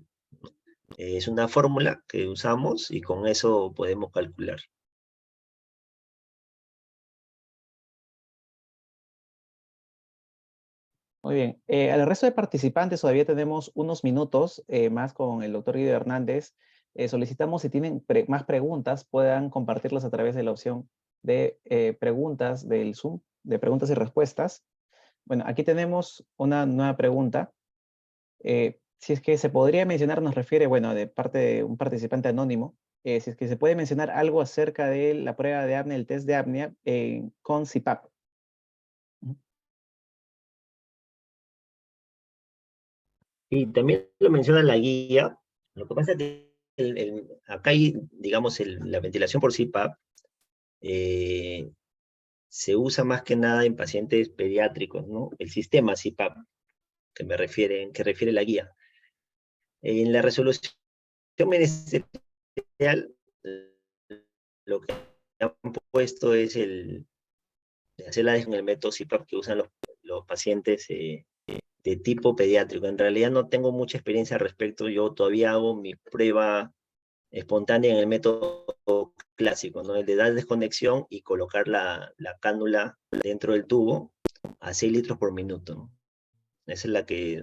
Speaker 1: Es una fórmula que usamos y con eso podemos calcular.
Speaker 2: Muy bien. Al resto de participantes todavía tenemos unos minutos más con el doctor Guido Hernández. Solicitamos si tienen más preguntas, puedan compartirlas a través de la opción de preguntas del Zoom, de preguntas y respuestas. Bueno, aquí tenemos una nueva pregunta. Si es que se podría mencionar, nos refiere, bueno, de parte de un participante anónimo, si es que se puede mencionar algo acerca de la prueba de apnea, el test de apnea con CPAP.
Speaker 1: Y también lo menciona la guía. Lo que pasa es que acá hay, digamos, la ventilación por CPAP se usa más que nada en pacientes pediátricos, ¿no? El sistema CPAP que refiere la guía. En la resolución ministerial, lo que han puesto es hacer la en el método CPAP que usan los pacientes de tipo pediátrico. En realidad no tengo mucha experiencia al respecto, yo todavía hago mi prueba espontánea en el método clásico, ¿no? El de dar desconexión y colocar la cánula dentro del tubo a 6 litros por minuto, ¿no? Esa es la que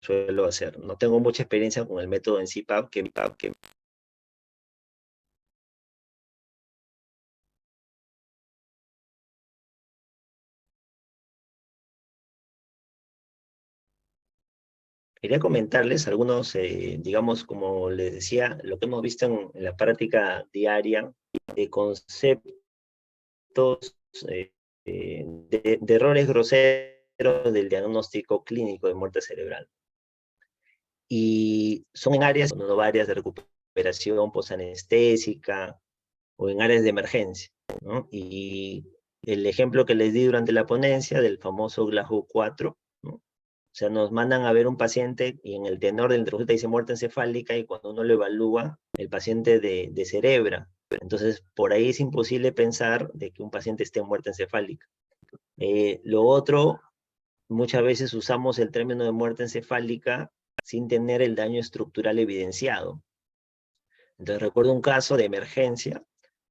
Speaker 1: suelo hacer. No tengo mucha experiencia con el método en CPAP, que quería comentarles algunos, digamos, como les decía, lo que hemos visto en la práctica diaria de conceptos de errores groseros del diagnóstico clínico de muerte cerebral. Y son en áreas, no áreas de recuperación posanestésica o en áreas de emergencia, ¿no? Y el ejemplo que les di durante la ponencia del famoso Glasgow 4, ¿no? O sea, nos mandan a ver un paciente y en el tenor del receta dice muerte encefálica y cuando uno lo evalúa, el paciente de cerebra. Entonces, por ahí es imposible pensar de que un paciente esté en muerte encefálica. Lo otro, muchas veces usamos el término de muerte encefálica sin tener el daño estructural evidenciado. Entonces recuerdo un caso de emergencia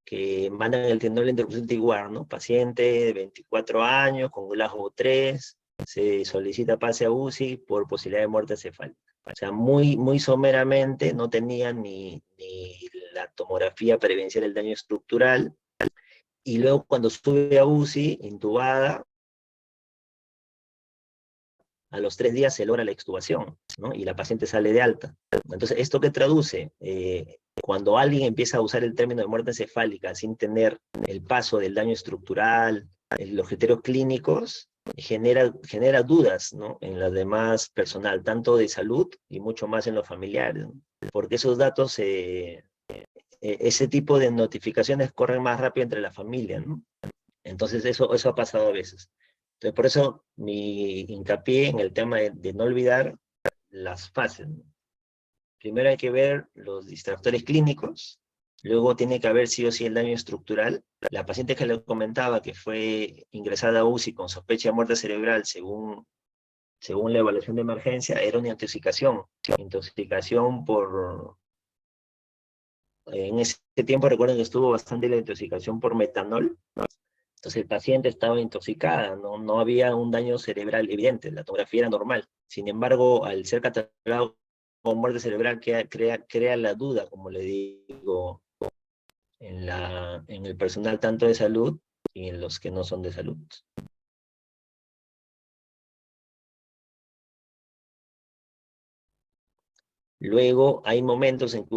Speaker 1: que mandan el tenor de interrupción tiguar, ¿no? Paciente de 24 años con Glasgow 3, se solicita pase a UCI por posibilidad de muerte encefálica. O sea, muy someramente, no tenía ni la tomografía para evidenciar el daño estructural, y luego cuando sube a UCI, intubada, a los 3 días se logra la extubación, ¿no? Y la paciente sale de alta. Entonces, ¿esto qué traduce? Cuando alguien empieza a usar el término de muerte encefálica sin tener el paso del daño estructural, los criterios clínicos, genera dudas, ¿no? En las demás personal, tanto de salud y mucho más en los familiares, ¿no? Porque esos datos, ese tipo de notificaciones corren más rápido entre la familia, ¿no? Entonces eso ha pasado a veces. Entonces por eso mi hincapié en el tema de no olvidar las fases, ¿no? Primero hay que ver los distractores clínicos, luego tiene que haber sí o sí el daño estructural. La paciente que le comentaba que fue ingresada a UCI con sospecha de muerte cerebral según la evaluación de emergencia, era una intoxicación en ese tiempo recuerden que estuvo bastante la intoxicación por metanol. Entonces el paciente estaba intoxicada, no había un daño cerebral evidente, la tomografía era normal. Sin embargo, al ser catalogado con muerte cerebral, crea la duda, como le digo, en el personal tanto de salud y en los que no son de salud. Luego hay momentos en que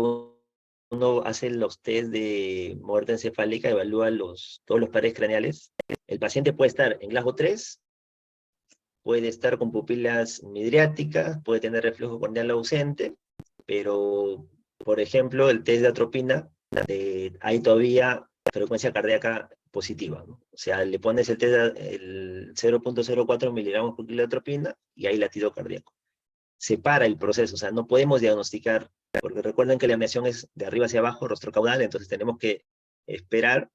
Speaker 1: uno hace los test de muerte encefálica, evalúa todos los pares craneales. El paciente puede estar en Glasgow 3, puede estar con pupilas midriáticas, puede tener reflejo corneal ausente, pero, por ejemplo, el test de atropina, hay todavía frecuencia cardíaca positiva, ¿no? O sea, le pones el 0,04 miligramos por kilo de atropina y hay latido cardíaco. Se para el proceso, o sea, no podemos diagnosticar, porque recuerden que la amniación es de arriba hacia abajo, rostro caudal, entonces tenemos que esperar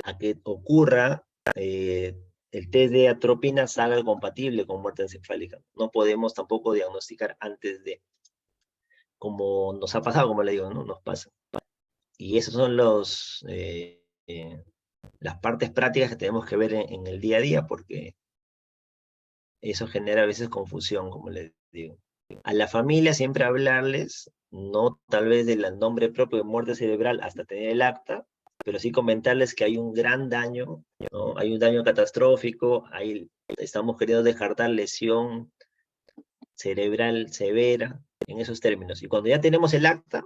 Speaker 1: a que ocurra el test de atropina salga compatible con muerte encefálica. No podemos tampoco diagnosticar antes de, como nos ha pasado, como le digo, ¿no? Nos pasa. Y esos son las partes prácticas que tenemos que ver en el día a día, porque eso genera a veces confusión, como les digo. A la familia siempre hablarles, no tal vez del nombre propio de muerte cerebral hasta tener el acta, pero sí comentarles que hay un gran daño, ¿no? Hay un daño catastrófico, estamos queriendo descartar lesión cerebral severa, en esos términos. Y cuando ya tenemos el acta,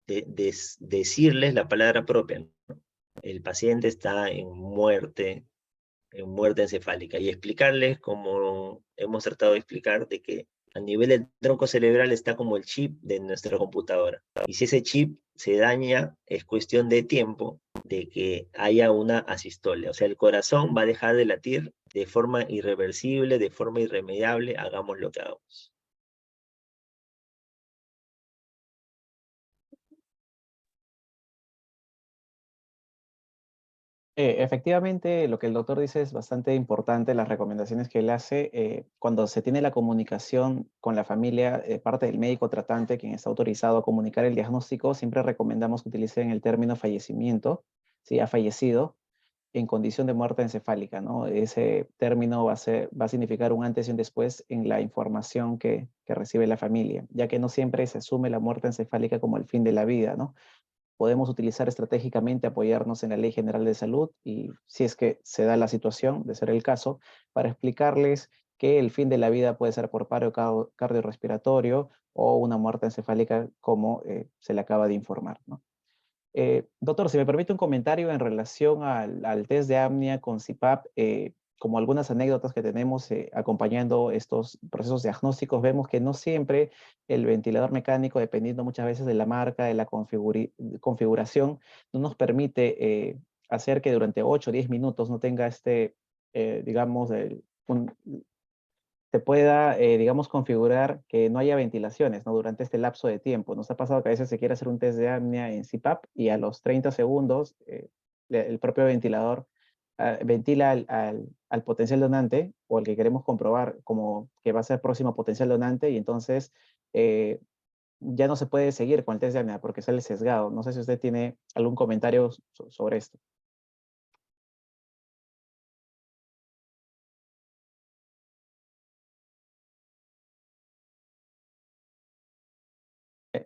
Speaker 1: decirles la palabra propia, ¿no? El paciente está en muerte encefálica, y explicarles, como hemos tratado de explicar, de que a nivel del tronco cerebral está como el chip de nuestra computadora. Y si ese chip se daña, es cuestión de tiempo de que haya una asistolia. O sea, el corazón va a dejar de latir de forma irreversible, de forma irremediable, hagamos lo que hagamos.
Speaker 2: Efectivamente, lo que el doctor dice es bastante importante, las recomendaciones que él hace. Cuando se tiene la comunicación con la familia, parte del médico tratante, quien está autorizado a comunicar el diagnóstico, siempre recomendamos que utilicen el término fallecimiento, si ha fallecido, en condición de muerte encefálica, ¿no? Ese término va a significar un antes y un después en la información que recibe la familia, ya que no siempre se asume la muerte encefálica como el fin de la vida, ¿no? Podemos utilizar estratégicamente, apoyarnos en la Ley General de Salud y si es que se da la situación, de ser el caso, para explicarles que el fin de la vida puede ser por paro cardiorrespiratorio o una muerte encefálica como se le acaba de informar, ¿no? Doctor, si me permite un comentario en relación al test de apnea con CPAP, como algunas anécdotas que tenemos acompañando estos procesos diagnósticos, vemos que no siempre el ventilador mecánico, dependiendo muchas veces de la marca, de la configuración, no nos permite hacer que durante 8 o 10 minutos no tenga digamos, se pueda, digamos, configurar que no haya ventilaciones, ¿no? Durante este lapso de tiempo. Nos ha pasado que a veces se quiere hacer un test de apnea en CPAP y a los 30 segundos el propio ventilador ventila al potencial donante o al que queremos comprobar como que va a ser próximo potencial donante y entonces ya no se puede seguir con el test de apnea porque sale sesgado. No sé si usted tiene algún comentario sobre esto.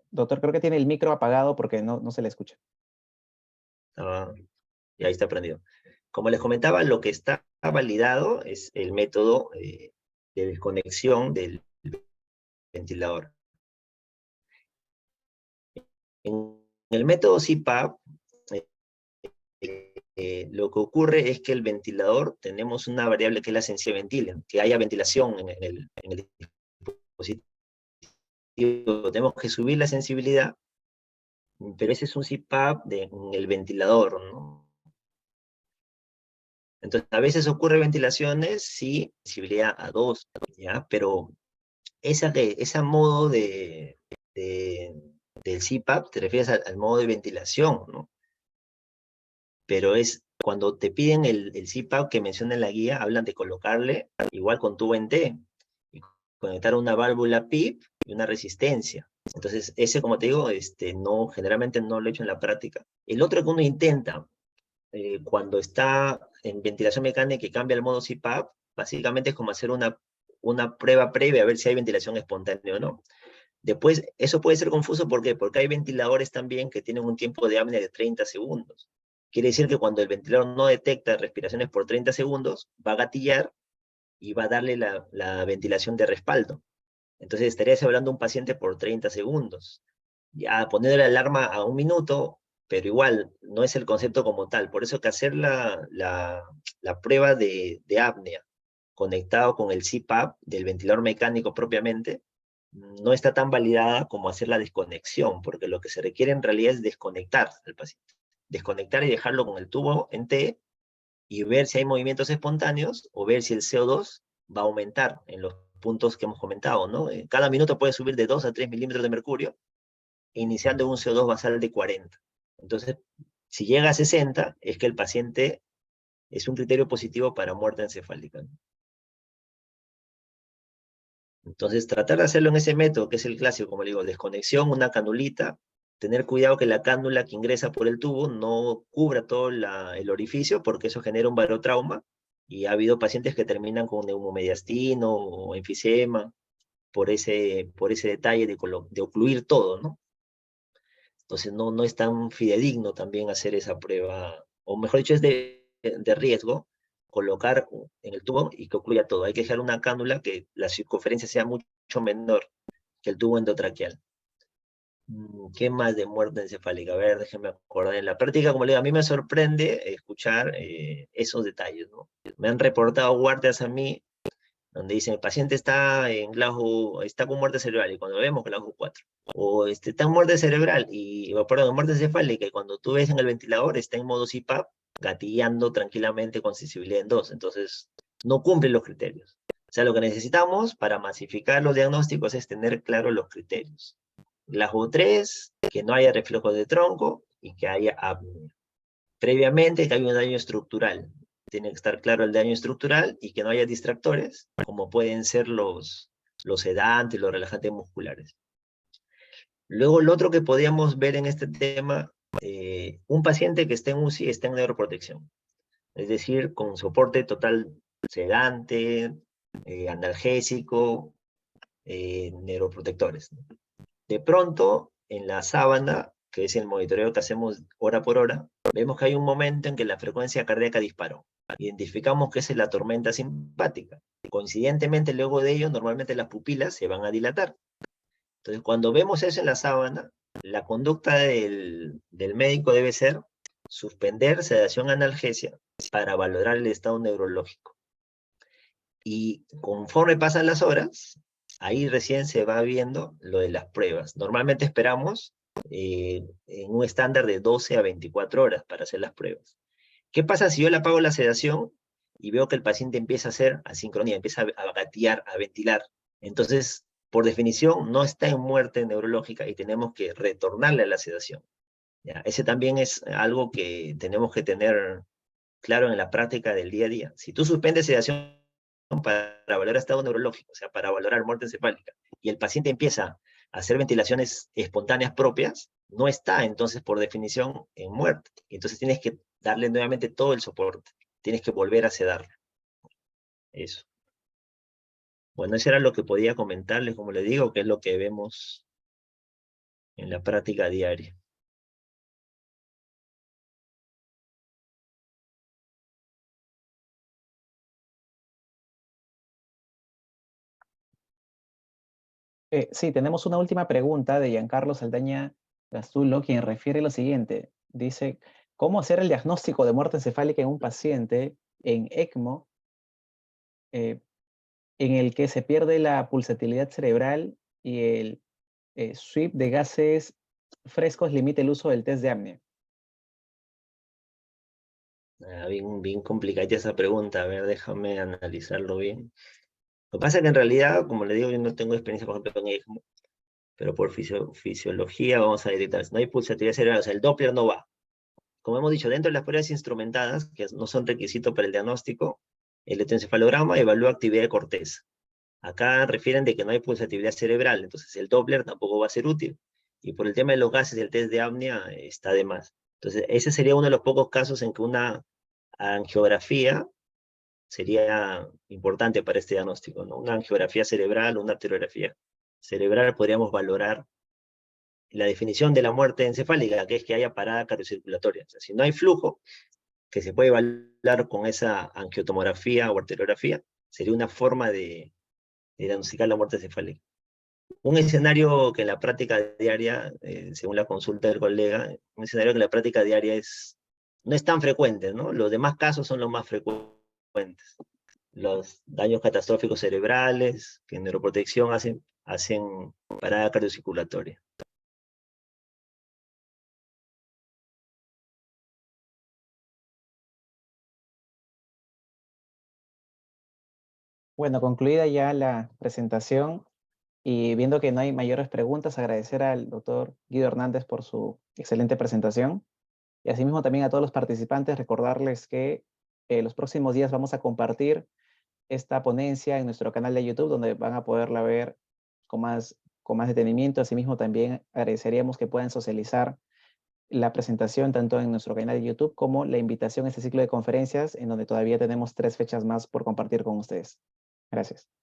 Speaker 2: Doctor, creo que tiene el micro apagado porque no se le escucha.
Speaker 1: Ah, y ahí está prendido. Como les comentaba, lo que está validado es el método de desconexión del ventilador. En el método CPAP, lo que ocurre es que el ventilador, tenemos una variable que es la sensibilidad ventile, que haya ventilación en el dispositivo. Tenemos que subir la sensibilidad, pero ese es un CPAP en el ventilador, ¿no? Entonces, a veces ocurre ventilaciones, sí, sensibilidad a 2, ¿ya? Pero ese modo del CPAP, te refieres al modo de ventilación, ¿no? Pero es cuando te piden el CPAP que menciona en la guía, hablan de colocarle igual con tubo en T y conectar una válvula PIP y una resistencia. Entonces, ese, como te digo, no, generalmente no lo he hecho en la práctica. El otro que uno intenta, cuando está en ventilación mecánica y cambia el modo CPAP, básicamente es como hacer una prueba previa a ver si hay ventilación espontánea o no. Después, eso puede ser confuso, ¿por qué? Porque hay ventiladores también que tienen un tiempo de apnea de 30 segundos. Quiere decir que cuando el ventilador no detecta respiraciones por 30 segundos, va a gatillar y va a darle la ventilación de respaldo. Entonces estarías hablando de un paciente por 30 segundos. Ya poner la alarma a 1 minuto, pero igual, no es el concepto como tal. Por eso que hacer la prueba de apnea conectado con el CPAP del ventilador mecánico propiamente, no está tan validada como hacer la desconexión, porque lo que se requiere en realidad es desconectar al paciente. Desconectar y dejarlo con el tubo en T y ver si hay movimientos espontáneos o ver si el CO2 va a aumentar en los puntos que hemos comentado, ¿no? Cada minuto puede subir de 2 a 3 milímetros de mercurio, iniciando un CO2 basal de 40. Entonces, si llega a 60, es que el paciente es un criterio positivo para muerte encefálica, ¿no? Entonces, tratar de hacerlo en ese método, que es el clásico, como le digo, desconexión, una canulita, tener cuidado que la cánula que ingresa por el tubo no cubra todo el orificio, porque eso genera un barotrauma, y ha habido pacientes que terminan con neumomediastino o enfisema por ese detalle de ocluir todo, ¿no? Entonces, no es tan fidedigno también hacer esa prueba, o mejor dicho, es de riesgo colocar en el tubo y que ocluya todo. Hay que dejar una cánula que la circunferencia sea mucho menor que el tubo endotraqueal. ¿Qué más de muerte encefálica? A ver, déjenme acordar. En la práctica, como le digo, a mí me sorprende escuchar esos detalles, ¿no? Me han reportado guardias a mí donde dicen el paciente está en Glasgow, está con muerte cerebral, y cuando lo vemos Glasgow 4, o está en muerte cerebral, o perdón, en muerte encefálica, y cuando tú ves en el ventilador está en modo CPAP, gatillando tranquilamente con sensibilidad en 2, entonces no cumple los criterios. O sea, lo que necesitamos para masificar los diagnósticos es tener claros los criterios. Glasgow 3, que no haya reflejo de tronco y que haya apnea. Previamente, que haya un daño estructural. Tiene que estar claro el daño estructural y que no haya distractores, como pueden ser los sedantes, los relajantes musculares. Luego, lo otro que podíamos ver en este tema, un paciente que esté en UCI está en neuroprotección, es decir, con soporte total sedante, analgésico, neuroprotectores. De pronto, en la sábana, que es el monitoreo que hacemos hora por hora, vemos que hay un momento en que la frecuencia cardíaca disparó. Identificamos que esa es la tormenta simpática. Coincidentemente, luego de ello, normalmente las pupilas se van a dilatar. Entonces, cuando vemos eso en la sábana, la conducta del médico debe ser suspender sedación analgesia para valorar el estado neurológico. Y conforme pasan las horas, ahí recién se va viendo lo de las pruebas. Normalmente esperamos en un estándar de 12 a 24 horas para hacer las pruebas. ¿Qué pasa si yo le apago la sedación y veo que el paciente empieza a hacer asincronía, empieza a gatear, a ventilar? Entonces, por definición, no está en muerte neurológica y tenemos que retornarle a la sedación. ¿Ya? Ese también es algo que tenemos que tener claro en la práctica del día a día. Si tú suspendes sedación para valorar estado neurológico, o sea, para valorar muerte encefálica, y el paciente empieza a hacer ventilaciones espontáneas propias, no está entonces por definición en muerte. Entonces tienes que darle nuevamente todo el soporte, tienes que volver a sedar. Eso. Bueno, eso era lo que podía comentarles, como les digo, que es lo que vemos en la práctica diaria.
Speaker 2: Sí, tenemos una última pregunta de Giancarlo Saldaña Gastulo, quien refiere lo siguiente. Dice, ¿cómo hacer el diagnóstico de muerte encefálica en un paciente en ECMO en el que se pierde la pulsatilidad cerebral y el sweep de gases frescos limita el uso del test de apnea?
Speaker 1: Bien complicada esa pregunta, a ver, déjame analizarlo bien. Lo que pasa es que en realidad, como le digo, yo no tengo experiencia, por ejemplo, en ECMO, pero por fisiología vamos a detectar, si no hay pulsatividad cerebral, o sea, el Doppler no va. Como hemos dicho, dentro de las pruebas instrumentadas, que no son requisito para el diagnóstico, el electroencefalograma evalúa actividad de corteza. Acá refieren de que no hay pulsatividad cerebral, entonces el Doppler tampoco va a ser útil. Y por el tema de los gases, el test de apnea está de más. Entonces, ese sería uno de los pocos casos en que una angiografía sería importante para este diagnóstico, ¿no? Una angiografía cerebral, una arteriografía cerebral, podríamos valorar la definición de la muerte encefálica, que es que haya parada cardiocirculatoria. O sea, si no hay flujo, que se puede evaluar con esa angiotomografía o arteriografía, sería una forma de diagnosticar la muerte encefálica. Un escenario que en la práctica diaria, según la consulta del colega, un escenario que en la práctica diaria no es tan frecuente, ¿no? Los demás casos son los más frecuentes. Los daños catastróficos cerebrales, que en neuroprotección hacen hacen parada cardiocirculatoria.
Speaker 2: Bueno, concluida ya la presentación y viendo que no hay mayores preguntas, agradecer al doctor Guido Hernández por su excelente presentación. Y asimismo también a todos los participantes recordarles que los próximos días vamos a compartir esta ponencia en nuestro canal de YouTube, donde van a poderla ver con más detenimiento. Asimismo también agradeceríamos que puedan socializar la presentación tanto en nuestro canal de YouTube como la invitación a este ciclo de conferencias, en donde todavía tenemos 3 fechas más por compartir con ustedes. Gracias.